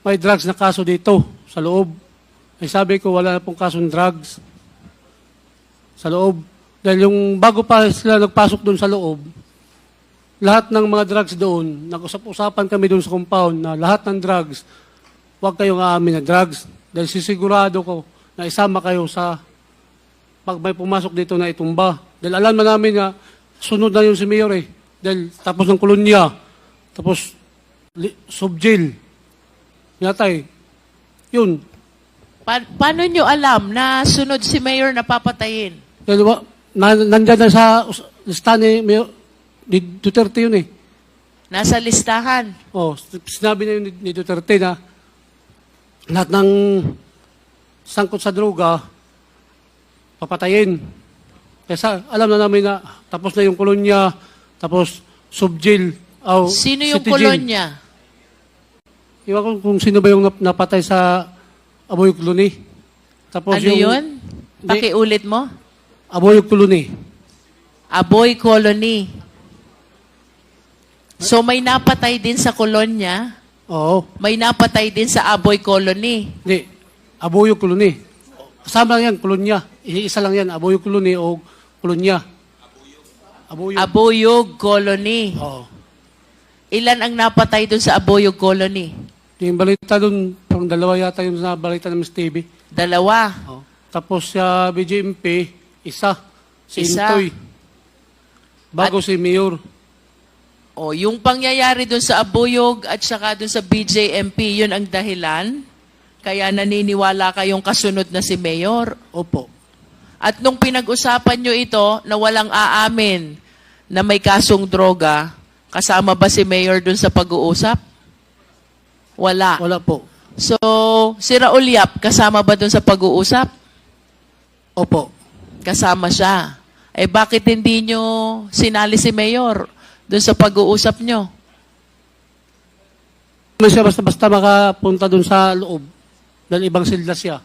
C: may drugs na kaso dito sa loob. Ay sabi ko, wala na pong kasong drugs sa loob. Dahil yung bago pa sila nagpasok doon sa loob, lahat ng mga drugs doon, nag-usap-usapan kami doon sa compound na lahat ng drugs, huwag kayong aamin na drugs. Dahil sisigurado ko na isama kayo sa pag may pumasok dito na itumba. Dahil alam na namin na sunod na yun si Mayor eh. Dahil tapos ng kolonya, tapos subjail, yatay. Yun.
A: Paano nyo alam na sunod si Mayor na papatayin?
C: Dahil nandyan na sa listahan ni Mayor ni Duterte yun eh.
A: Nasa listahan.
C: Oh, sinabi na yun ni Duterte na lahat ng sangkot sa droga, papatayin. Kaya alam na namin na tapos na yung kolonya, tapos subjail.
A: Sino yung
C: city jail.
A: kolonya?
C: Iwan ko kung sino ba yung napatay sa Aboyog Colony. Tapos
A: Ano yun? Pakiulit mo?
C: Aboyog Colony.
A: Aboy Colony. So may napatay din sa kolonya,
C: Oo.
A: may napatay din sa Aboy Colony.
C: Hindi. Aboyog Colony. Kasama lang yan, kolonya. Isa lang yan, Aboyog Colony o kolonya. Aboyog.
A: Aboyog Colony.
C: Oo.
A: Ilan ang napatay dun sa Aboyog Colony?
C: Yung balita doon, parang dalawa yata yung na balita ng Miss TV.
A: Dalawa.
C: Oo. Tapos sa BJMP, isa. Si
A: Isa.
C: Intoy. Bago si Mayor.
A: O, yung pangyayari dun sa Aboyog at saka dun sa BJMP, yun ang dahilan. Kaya naniniwala kayong kasunod na si Mayor.
C: Opo.
A: At nung pinag-usapan nyo ito na walang aamin na may kasong droga, kasama ba si Mayor dun sa pag-uusap? Wala.
C: Wala po.
A: So, si Raul Yap, kasama ba dun sa pag-uusap?
C: Opo.
A: Kasama siya. Eh bakit hindi nyo sinali si Mayor dun sa pag-uusap nyo?
C: Hindi siya basta-basta makapunta dun sa loob. Dahil ibang silda siya.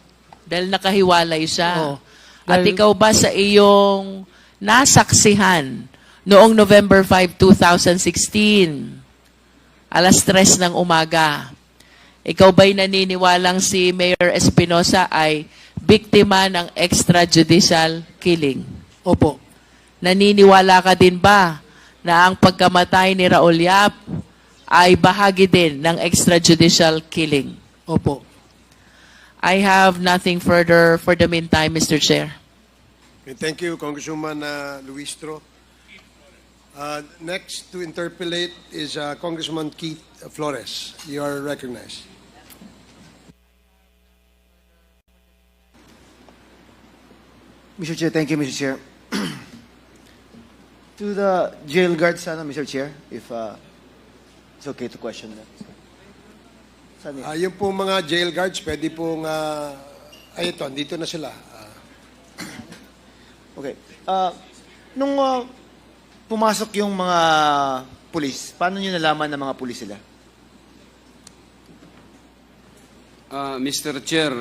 A: Dahil nakahiwalay siya.
C: Oo.
A: At
C: Dahil-
A: ikaw ba sa iyong nasaksihan noong November 5, 2016, alas 3 ng umaga, ikaw ba'y naniniwalang si Mayor Espinosa ay biktima ng extrajudicial killing?
C: Opo.
A: Naniniwala ka din ba na ang pagkamatay ni Raul Yap ay bahagi din ng extrajudicial killing?
C: Opo.
A: I have nothing further for the meantime, Mr. Chair.
E: Okay, thank you, Congresswoman Luistro. Next to interpolate is Congressman Keith Flores. You are recognized.
F: Mr. Chair, thank you, Mr. Chair. To the jail guard sana, Mr. Chair, if it's okay to question that. Saan yun?
E: Yung po mga jail guards, pwede pong, ay ito, dito na sila.
F: Okay. Nung pumasok yung mga pulis, paano nyo nalaman na mga pulis sila?
G: Mr. Chair,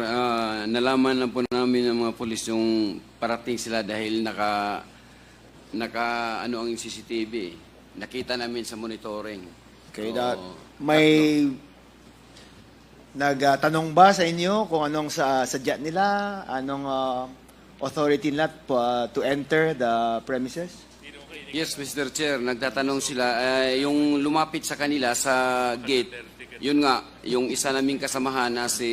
G: nalaman na po namin ng mga pulis yung parating sila dahil naka ano ang CCTV. Nakita namin sa monitoring.
F: Okay,
G: So,
F: may nagtanong ba sa inyo kung anong sadya nila, anong authority nila to enter the premises?
G: Yes, Mr. Chair, nagtatanong sila. Yung lumapit sa kanila sa gate, yun nga, yung isa naming kasamahan na si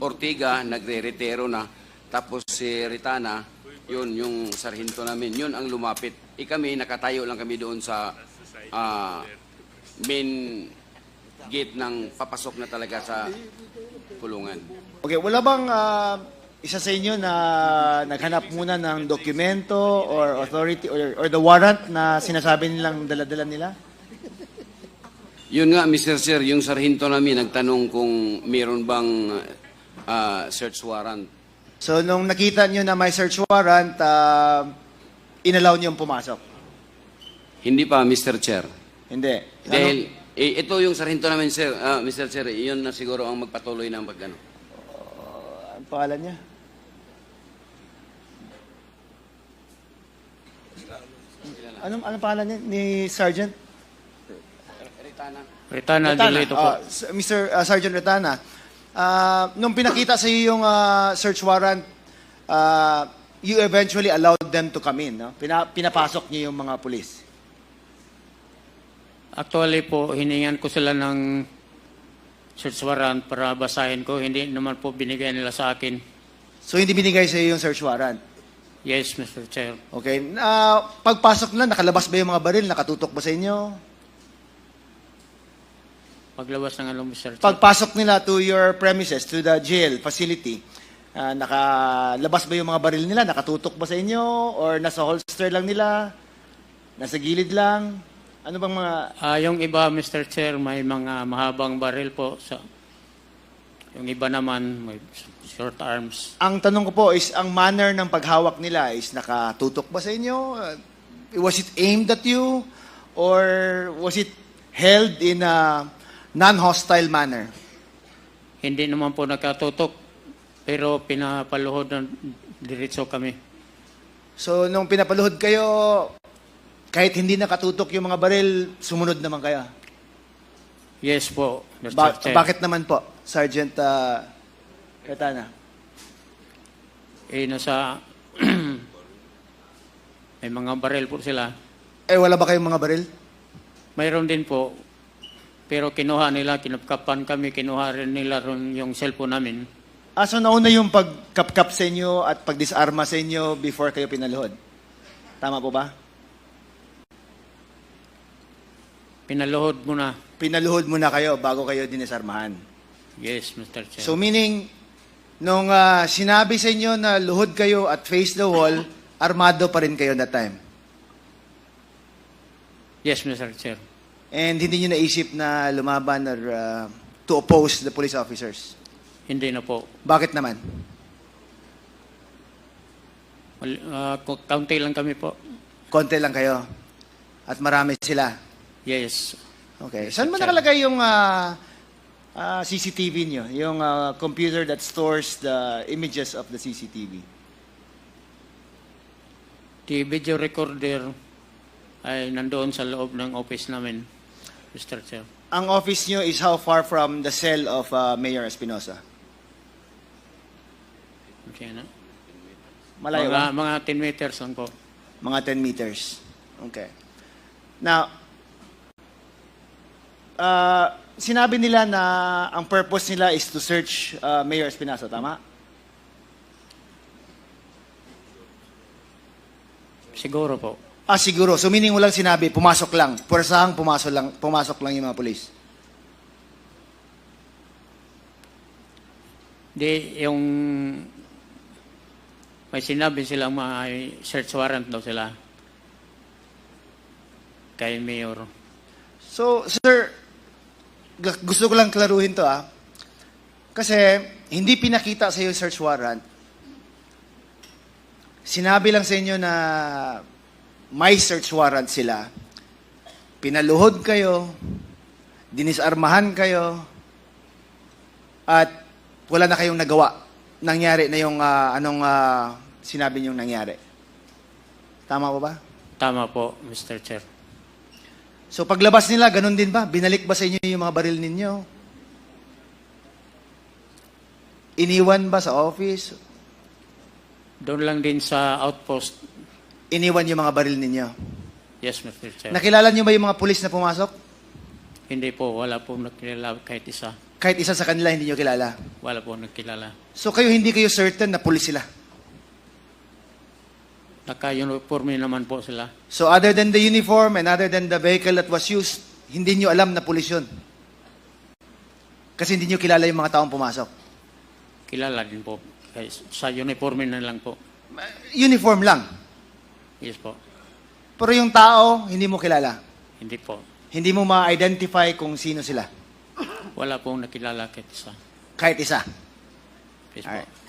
G: Ortiga, nagre-retero na. Tapos si Ritana, yun, yung sarhinto namin, yun ang lumapit. Kami, nakatayo lang kami doon sa main gate ng papasok na talaga sa kulungan.
F: Okay, wala bang isa sa inyo na naghanap muna ng dokumento or authority or the warrant na sinasabi nilang dala-dala nila?
G: Yun nga, Mr. Chair, yung sarhinto namin nagtanong kung mayroon bang search warrant.
F: So, nung nakita nyo na may search warrant, inalaw nyo pumasok?
G: Hindi pa, Mr. Chair.
F: Hindi.
G: Dahil, ito yung sarhinto namin, sir. Mr. Chair, yun na siguro ang magpatuloy ng pagano.
F: Ang pangalan niya? Anong pangalan niya ni Sergeant?
B: Retana Delito po.
F: Mr. Sergeant Retana, nung pinakita sa iyo yung search warrant, you eventually allowed them to come in, no? Pinapasok niyo yung mga pulis.
B: Actually po, hiningan ko sila ng search warrant para basahin ko. Hindi naman po binigay nila sa akin.
F: So, hindi binigay sa iyo yung search warrant.
B: Yes, Mr. Chair.
F: Okay. Pagpasok nila, nakalabas ba yung mga baril? Nakatutok ba sa inyo?
B: Paglabas ng Mr. Chair.
F: Pagpasok nila to your premises, to the jail facility, nakalabas ba yung mga baril nila? Nakatutok ba sa inyo? Or nasa holster lang nila? Nasa gilid lang? Ano bang mga...
B: Yung iba, Mr. Chair, may mga mahabang baril po. Yung iba naman, may short arms.
F: Ang tanong ko po is, ang manner ng paghawak nila is nakatutok ba sa inyo? Was it aimed at you? Or was it held in a non-hostile manner?
B: Hindi naman po nakatutok, pero pinapaluhod ng diretso kami.
F: So, nung pinapaluhod kayo, kahit hindi nakatutok yung mga baril, sumunod naman kayo?
B: Yes po, Mr. Chair.
F: Bakit naman po, Sergeant Retana?
B: Nasa... may mga baril po sila.
F: Wala ba kayong mga baril?
B: Mayroon din po. Pero kinuha nila, kinupkapan kami, kinuha rin nila yung cellphone namin.
F: So nauna yung pagkapkap sa inyo at pagdisarma sa inyo before kayo pinaluhod? Tama po ba?
B: Pinaluhod muna.
F: Pinaluhod muna kayo bago kayo dinisarmahan.
B: Yes, Mr. Chair.
F: So meaning, nung sinabi sa inyo na luhod kayo at face the wall, armado pa rin kayo that time?
B: Yes, Mr. Chair.
F: And hindi nyo naisip na lumaban or to oppose the police officers?
B: Hindi na po.
F: Bakit naman?
B: Kaunti lang kami po.
F: Konti lang kayo. At marami sila.
B: Yes.
F: Okay. Saan mo nakalagay yung CCTV nyo? Yung computer that stores the images of the CCTV?
B: The video recorder ay nandoon sa loob ng office namin, Mr. Chair.
F: Ang office nyo is how far from the cell of Mayor Espinosa?
B: Okay na?
F: Malayo ba?
B: Mga 10 meters lang po.
F: Mga 10 meters. Okay. Now, sinabi nila na ang purpose nila is to search Mayor Espinosa, tama?
B: Siguro po.
F: Siguro. So meaning walang sinabi, pumasok lang. Puwersahang pumasok lang yung mga polis.
B: Di, yung may sinabi silang may search warrant daw sila kay Mayor.
F: So, sir, gusto ko lang klaruhin to Kasi hindi pinakita sa iyo search warrant. Sinabi lang sa inyo na may search warrant sila. Pinaluhod kayo, dinisarmahan kayo, at wala na kayong nagawa. Nangyari na yung sinabi niyong nangyari. Tama po ba?
B: Tama po, Mr. Chair.
F: So paglabas nila, ganun din ba? Binalik ba sa inyo yung mga baril ninyo? Iniwan ba sa office?
B: Doon lang din sa outpost.
F: Iniwan yung mga baril ninyo?
B: Yes, Mr. Chair.
F: Nakilala niyo ba yung mga pulis na pumasok?
B: Hindi po, wala po nakilala kahit isa.
F: Kahit isa sa kanila hindi niyo kilala?
B: Wala po nakilala.
F: So hindi kayo certain na pulis sila?
B: Naka-uniforme naman po sila.
F: So other than the uniform and other than the vehicle that was used, hindi niyo alam na pulis yun? Kasi hindi niyo kilala yung mga taong pumasok?
B: Kilala din po. Sa uniforme na lang po.
F: Uniform lang?
B: Yes po.
F: Pero yung tao, hindi mo kilala?
B: Hindi po.
F: Hindi mo ma-identify kung sino sila?
B: Wala pong nakilala kahit isa.
F: Kahit isa?
B: Yes
F: Alright.
B: po.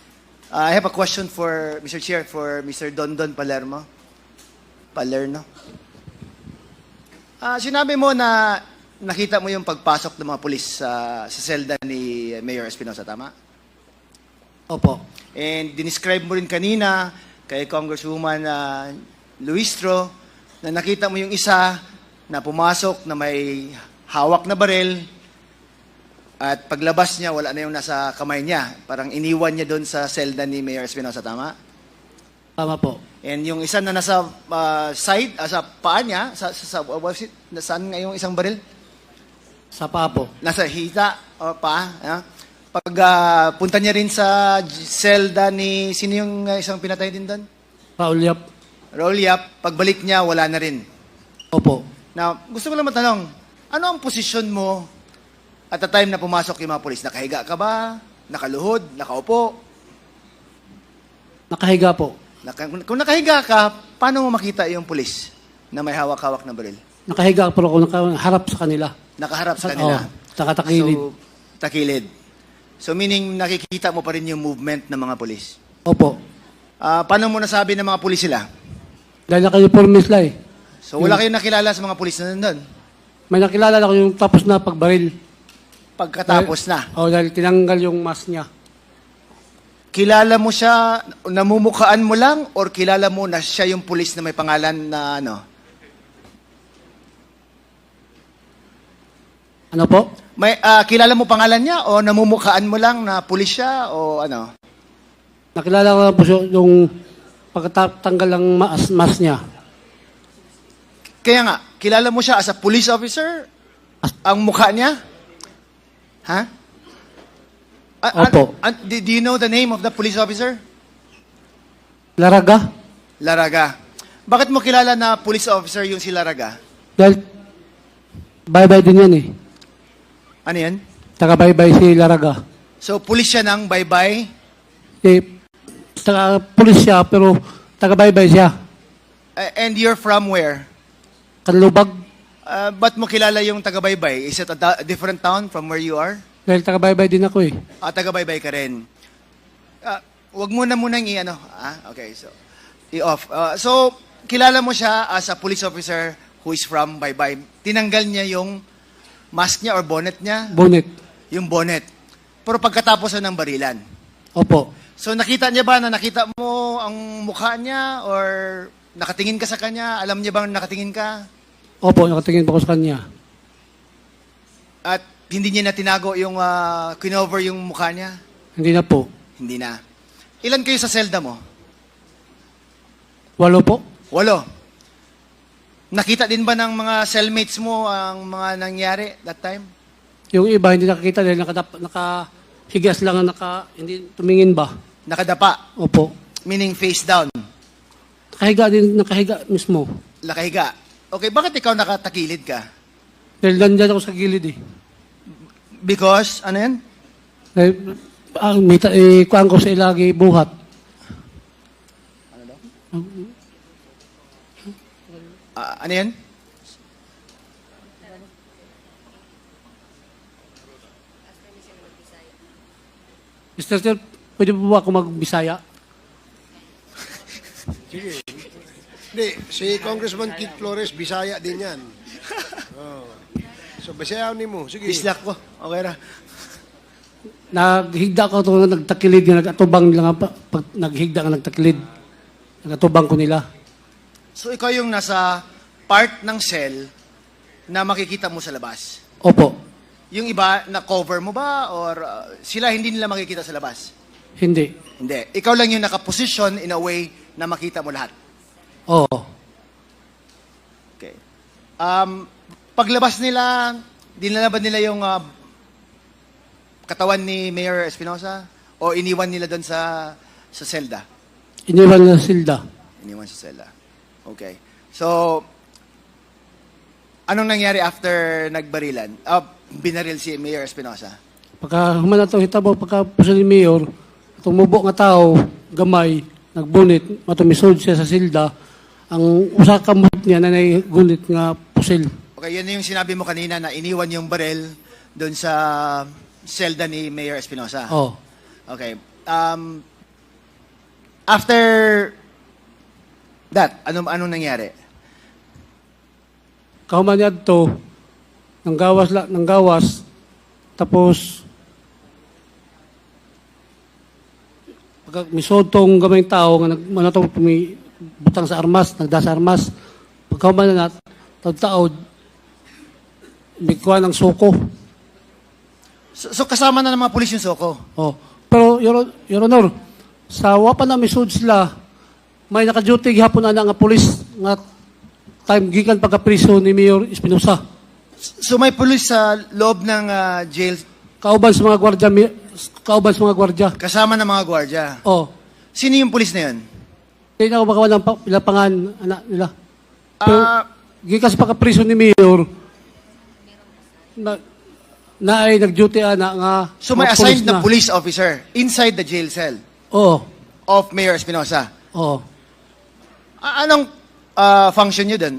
F: I have a question for Mr. Chair, for Mr. Dondon Palermo. Sinabi mo na nakita mo yung pagpasok ng mga pulis sa selda ni Mayor Espinosa, tama?
C: Opo.
F: And dinescribe mo rin kanina kay Congresswoman Luistro na nakita mo yung isa na pumasok na may hawak na baril at paglabas niya, wala na yung nasa kamay niya. Parang iniwan niya doon sa selda ni Mayor Espinosa, tama?
C: Tama po.
F: And yung isa na nasa side, sa paa niya, saan nga yung isang baril?
C: Sa paa po.
F: Nasa hita o paa. Pag punta niya rin sa selda ni, sino yung isang pinatay din doon?
C: Raul Yap.
F: Raul Yap, pagbalik niya, wala na rin.
C: Opo.
F: Now, gusto ko lang matanong, ano ang posisyon mo at the time na pumasok yung mga polis? Nakahiga ka ba? Nakaluhod? Nakaupo?
C: Nakahiga po.
F: Kung nakahiga ka, paano mo makita yung polis na may hawak-hawak na baril?
C: Nakahiga pero ako nakaharap sa kanila.
F: Nakaharap sa kanila.
C: Nakatakilid.
F: So, takilid. So, meaning nakikita mo pa rin yung movement ng mga polis.
C: Opo.
F: Paano mo nasabi ng mga polis sila?
C: Dahil naka-uniforme sila eh.
F: So, wala kayong nakilala sa mga polis na nandun?
C: May nakilala ko yung tapos na pagbaril.
F: Pagkatapos na.
C: Dahil tinanggal yung mask niya.
F: Kilala mo siya, namumukhaan mo lang, or kilala mo na siya yung pulis na may pangalan na ano?
C: Ano po?
F: May, kilala mo pangalan niya, o namumukhaan mo lang na pulis siya, o ano?
C: Nakilala ko lang po yung pagkatanggal ng mask niya.
F: Kaya nga, kilala mo siya as a police officer? Ang mukha niya? Ha?
C: Opo.
F: Do you know the name of the police officer?
C: Laraga?
F: Laraga. Bakit mo kilala na police officer yung si Laraga?
C: Dahil bye-bye din yan eh.
F: Ano yan?
C: Taga-bye-bye si Laraga.
F: So, police siya ng bye-bye?
C: Taga-police siya pero taga-bye-bye siya.
F: And you're from where?
C: Kanlubag.
F: Ba't mo kilala yung taga-bye-bye? Is it a different town from where you are?
C: Dahil taga-bye-bye din ako eh.
F: Taga-bye-bye ka rin. Wag mo na munang i-ano. Okay, so, i-off. So, kilala mo siya as a police officer who is from bye-bye. Tinanggal niya yung mask niya or bonnet niya?
C: Bonnet.
F: Yung bonnet. Pero pagkatapos ng barilan.
C: Opo.
F: So nakita niya ba na nakita mo ang mukha niya or nakatingin ka sa kanya? Alam niya bang nakatingin ka?
C: Opo, nakatingin po ako sa kanya.
F: At hindi niya na tinago yung kinover yung mukha niya?
C: Hindi na po.
F: Hindi na. Ilan kayo sa selda mo?
C: 8 po.
F: 8. Nakita din ba ng mga cellmates mo ang mga nangyari that time?
C: Yung iba hindi nakakita dahil nakahigas lang ang hindi tumingin ba?
F: Nakadapa,
C: Opo.
F: meaning face down.
C: Nakahiga mismo.
F: Nakahiga. Okay, bakit ikaw nakatakilid ka?
C: Dahil nandyan ako sa gilid eh.
F: Because, ano yan?
C: Kuhaan ko sa ilagi buhat.
F: Ano yan?
C: Mr. Chair, pwede po ba ako magbisaya?
E: Hindi, si Congressman Keith Flores, Bisaya din yan. Oh. So, Bisaya ni mo. Sige.
F: Bislak ko. Okay na.
C: Naghigda ko ito, nagtakilid, nagatubang lang, pag naghigda ka nagtakilid, nagatubang ko nila.
F: So, ikaw yung nasa part ng cell na makikita mo sa labas.
C: Opo,
F: Yung iba, na-cover mo ba? Or sila hindi nila makikita sa labas?
C: hindi.
F: Hindi. Ikaw lang yung nakaposition in a way na makita mo lahat.
C: Oo.
F: Okay. Paglabas nila, dinalaban nila yung katawan ni Mayor Espinosa? O iniwan nila doon sa selda?
C: Iniwan na silda.
F: Iniwan sa selda. Okay. So, anong nangyari after nagbarilan? Binaril si Mayor Espinosa.
C: Pagka humana ito, hitabo, pagka puso ni Mayor, tumubo nga tao, gamay, nagbunit, matumisod siya sa silda, ang usa ka kamot niya na gunit nga pusil.
F: Okay, yun yung sinabi mo kanina na iniwan yung baril doon sa selda ni Mayor Espinosa.
C: Oh.
F: Okay. After that, anong nangyari?
C: Kahuman niya ito, nanggawas, tapos pagka misod tong gamay tao nga nagmanatong butang sa armas, nagdasa armas, pagkahuman na tao, bigkuhan ng suko.
F: So kasama na ng mga pulis yung soko?
C: Oh. Pero, Your Honor, sa wapa na misod sila, may naka-duty gihapon na nga pulis nga time gikan pagka-priso ni Mayor Espinosa.
F: So may pulis sa loob ng jail
C: Kauban sa mga gwardya,
F: kasama ng mga gwardya.
C: Oh.
F: Sino yung pulis na yun?
C: Hindi na ako makawan ng ilapangan anak nila. Pero,
F: Ah,
C: gikan sa pagka-priso ni Mayor, na ay nag-duty ana nga
F: so may
C: mga
F: assigned
C: pulis
F: na police officer inside the jail cell
C: Oo.
F: of Mayor Espinosa.
C: Oo.
F: Anong function nyo dun?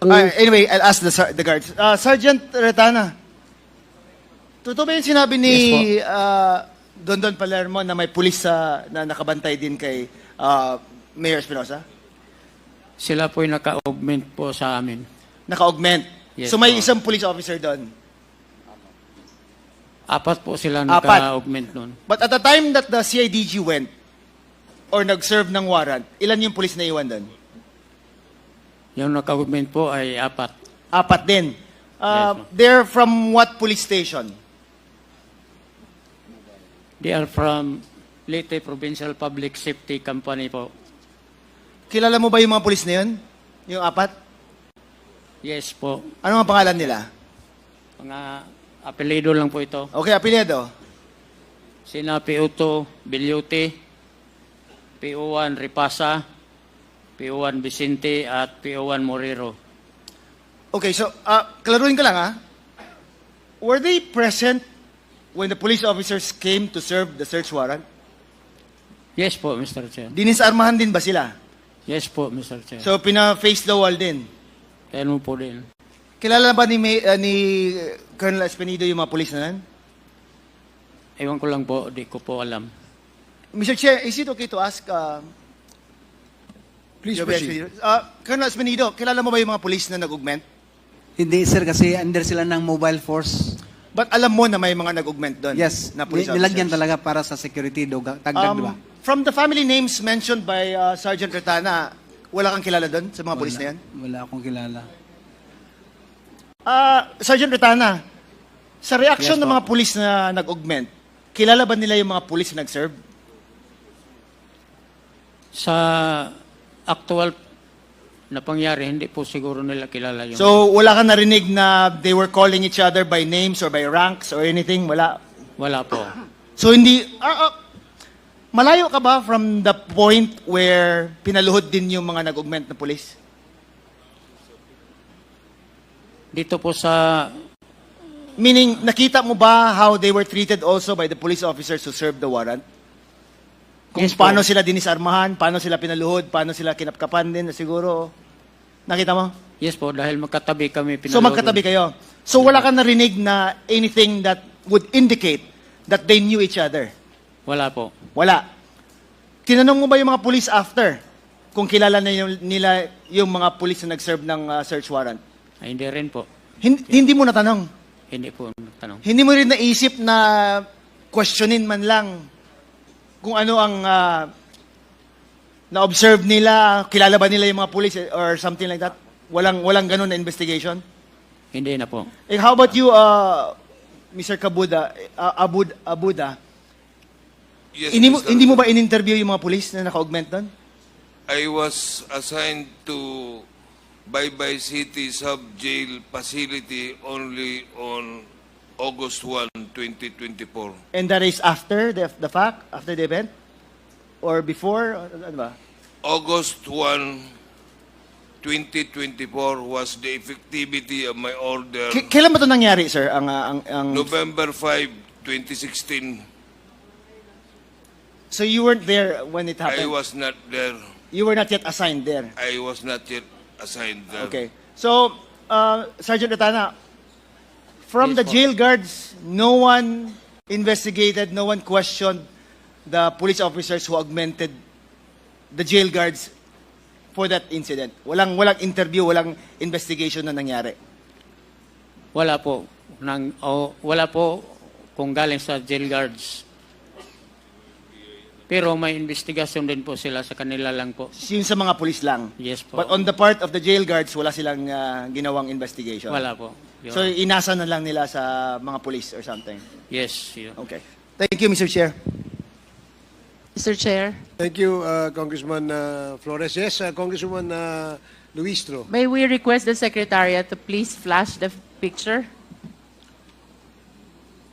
F: Anyway, I'll ask the guards. Sergeant Retana, totoo ba yung sinabi ni Dondon Palermo na may pulis na nakabantay din kay Mayor Espinosa?
B: Sila po'y naka-augment po sa amin.
F: Naka-augment.
B: Yes,
F: So may
B: po.
F: isang police officer doon.
B: 4 po sila
F: 4.
B: naka-augment nun.
F: But at the time that the CIDG went or nag-serve ng warrant, ilan yung police na iwan doon?
B: Yung naka-augment po ay 4.
F: 4 din.
B: Yes,
F: They're from what police station?
B: They are from Leyte Provincial Public Safety Company po.
F: Kilala mo ba yung mga police na yun? Yung 4?
B: Yes po.
F: Ano ang pangalan nila?
B: Mga apelido lang po ito.
F: Okay, apelyido.
B: Sina P.O. Bilyute, P.O.1 Ripasa, P.O.1 Vicente, at P.O.1 Morero.
F: Okay, so, klaruhin ka lang Were they present when the police officers came to serve the search warrant?
B: Yes po, Mr. Chair.
F: Dinisarmahan din ba sila?
B: Yes po, Mr. Chair.
F: So, pina-face the wall din.
B: Kaya mo po din.
F: Kilala ba ni Colonel Espinido yung mga police na yan?
B: Ewan ko lang po, di ko po alam.
F: Mr. Chair, is it okay to ask
E: Please
F: Your
E: proceed.
F: Excellency. Colonel Espinido, kilala mo ba yung mga police na nag-augment?
H: Hindi sir, kasi under sila ng mobile force.
F: But alam mo na may mga nag-augment doon?
H: Yes,
F: Na police
H: nilagyan
F: officers?
H: talaga para sa security, tagdag, di ba?
F: From the family names mentioned by Sergeant Retana, wala kang kilala doon sa mga police na yan?
H: Wala akong kilala.
F: Sergeant Retana, sa reaction
H: Yes,
F: ng
H: po.
F: mga police na nag-augment, kilala ba nila yung mga police na nag-serve?
B: Sa actual na pangyari, hindi po siguro nila kilala yung...
F: So, wala kang narinig na they were calling each other by names or by ranks or anything? Wala?
B: Wala po.
F: So, hindi... malayo ka ba from the point where pinaluhod din yung mga nag-augment na police?
B: Dito po sa...
F: Meaning, nakita mo ba how they were treated also by the police officers who served the warrant? Kung
B: Yes po.
F: paano sila dinisarmahan, paano sila pinaluhod, paano sila kinapkapan din, siguro. Nakita mo?
B: Yes po, dahil magkatabi kami
F: So
B: pinaloob.
F: magkatabi kayo. So wala kang narinig na anything that would indicate that they knew each other?
B: Wala po.
F: Wala. Tinanong mo ba yung mga police after kung kilala na nila yung mga police na nag-serve ng search warrant?
B: Ay, hindi rin po.
F: Hindi mo natanong.
B: Hindi po nagtanong.
F: Hindi mo rin naisip na questionin man lang kung ano ang na-observe nila, kilala ba nila yung mga police or something like that? Walang ganun na investigation?
B: Hindi na po.
F: How about you, Mr. Kabuda, Abuda?
I: Yes, Mr.
F: Hindi mo ba in-interview yung mga police na naka-augment doon?
I: I was assigned to Baybay City Sub-Jail Facility only on August 1, 2024.
F: And that is after the fact, after the event? Or before? Ano ba?
I: August 1, 2024 was the effectivity of my order.
F: Kailan ba ito nangyari, sir?
I: November 5, 2016.
F: So you weren't there when it
I: I
F: happened?
I: was not there.
F: You were not yet assigned there?
I: I was not yet assigned there.
F: Okay. So, Sergeant Retana, from the
B: Yes, po.
F: jail guards, no one investigated, no one questioned the police officers who augmented the jail guards for that incident. Walang interview, walang investigation na nangyari.
B: Wala po. Wala po kung galing sa jail guards. Pero may investigasyon din po sila sa kanila lang po.
F: Yung sa mga police lang.
B: Yes po.
F: But on the part of the jail guards, wala silang ginawang investigation.
B: Wala po. Your-
F: So inasa na lang nila sa mga police or something.
B: yes. Your-
F: Okay. Thank you, Mr. Chair.
A: Mr. Chair,
E: Thank you, Congressman Flores. Yes, Congresswoman Luistro.
A: may we request the Secretariat to please flash the picture?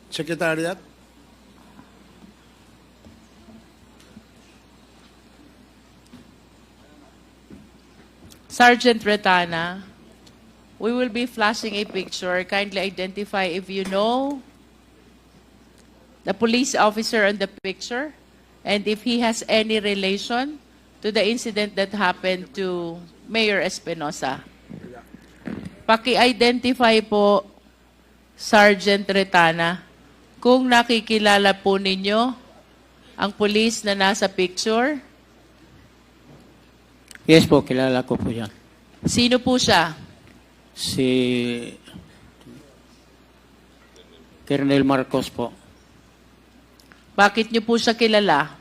E: Secretariat.
A: Sergeant Retana, we will be flashing a picture. Kindly identify if you know the police officer on the picture and if he has any relation to the incident that happened to Mayor Espinosa. Paki-identify po, Sergeant Retana, kung nakikilala po ninyo ang police na nasa picture.
B: Yes po, kilala ko po yan.
A: Sino po siya?
B: Si Colonel Marcos po.
A: Bakit niyo po siya kilala?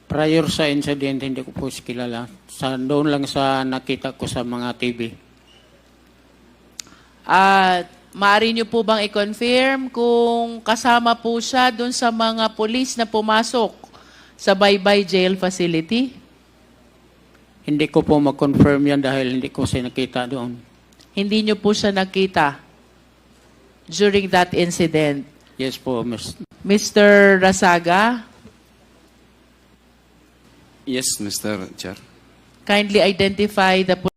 B: Prior sa incident, hindi ko po siya kilala. Doon lang sa nakita ko sa mga TV.
A: At maaari niyo po bang i-confirm kung kasama po siya doon sa mga polis na pumasok sa Baybay Jail Facility?
B: Hindi ko po ma-confirm yan dahil hindi ko siya nakita doon.
A: Hindi niyo po siya nakita during that incident.
B: Yes po, Miss.
A: Mr. Rasaga,
G: Yes, Mr. Chair.
A: kindly identify the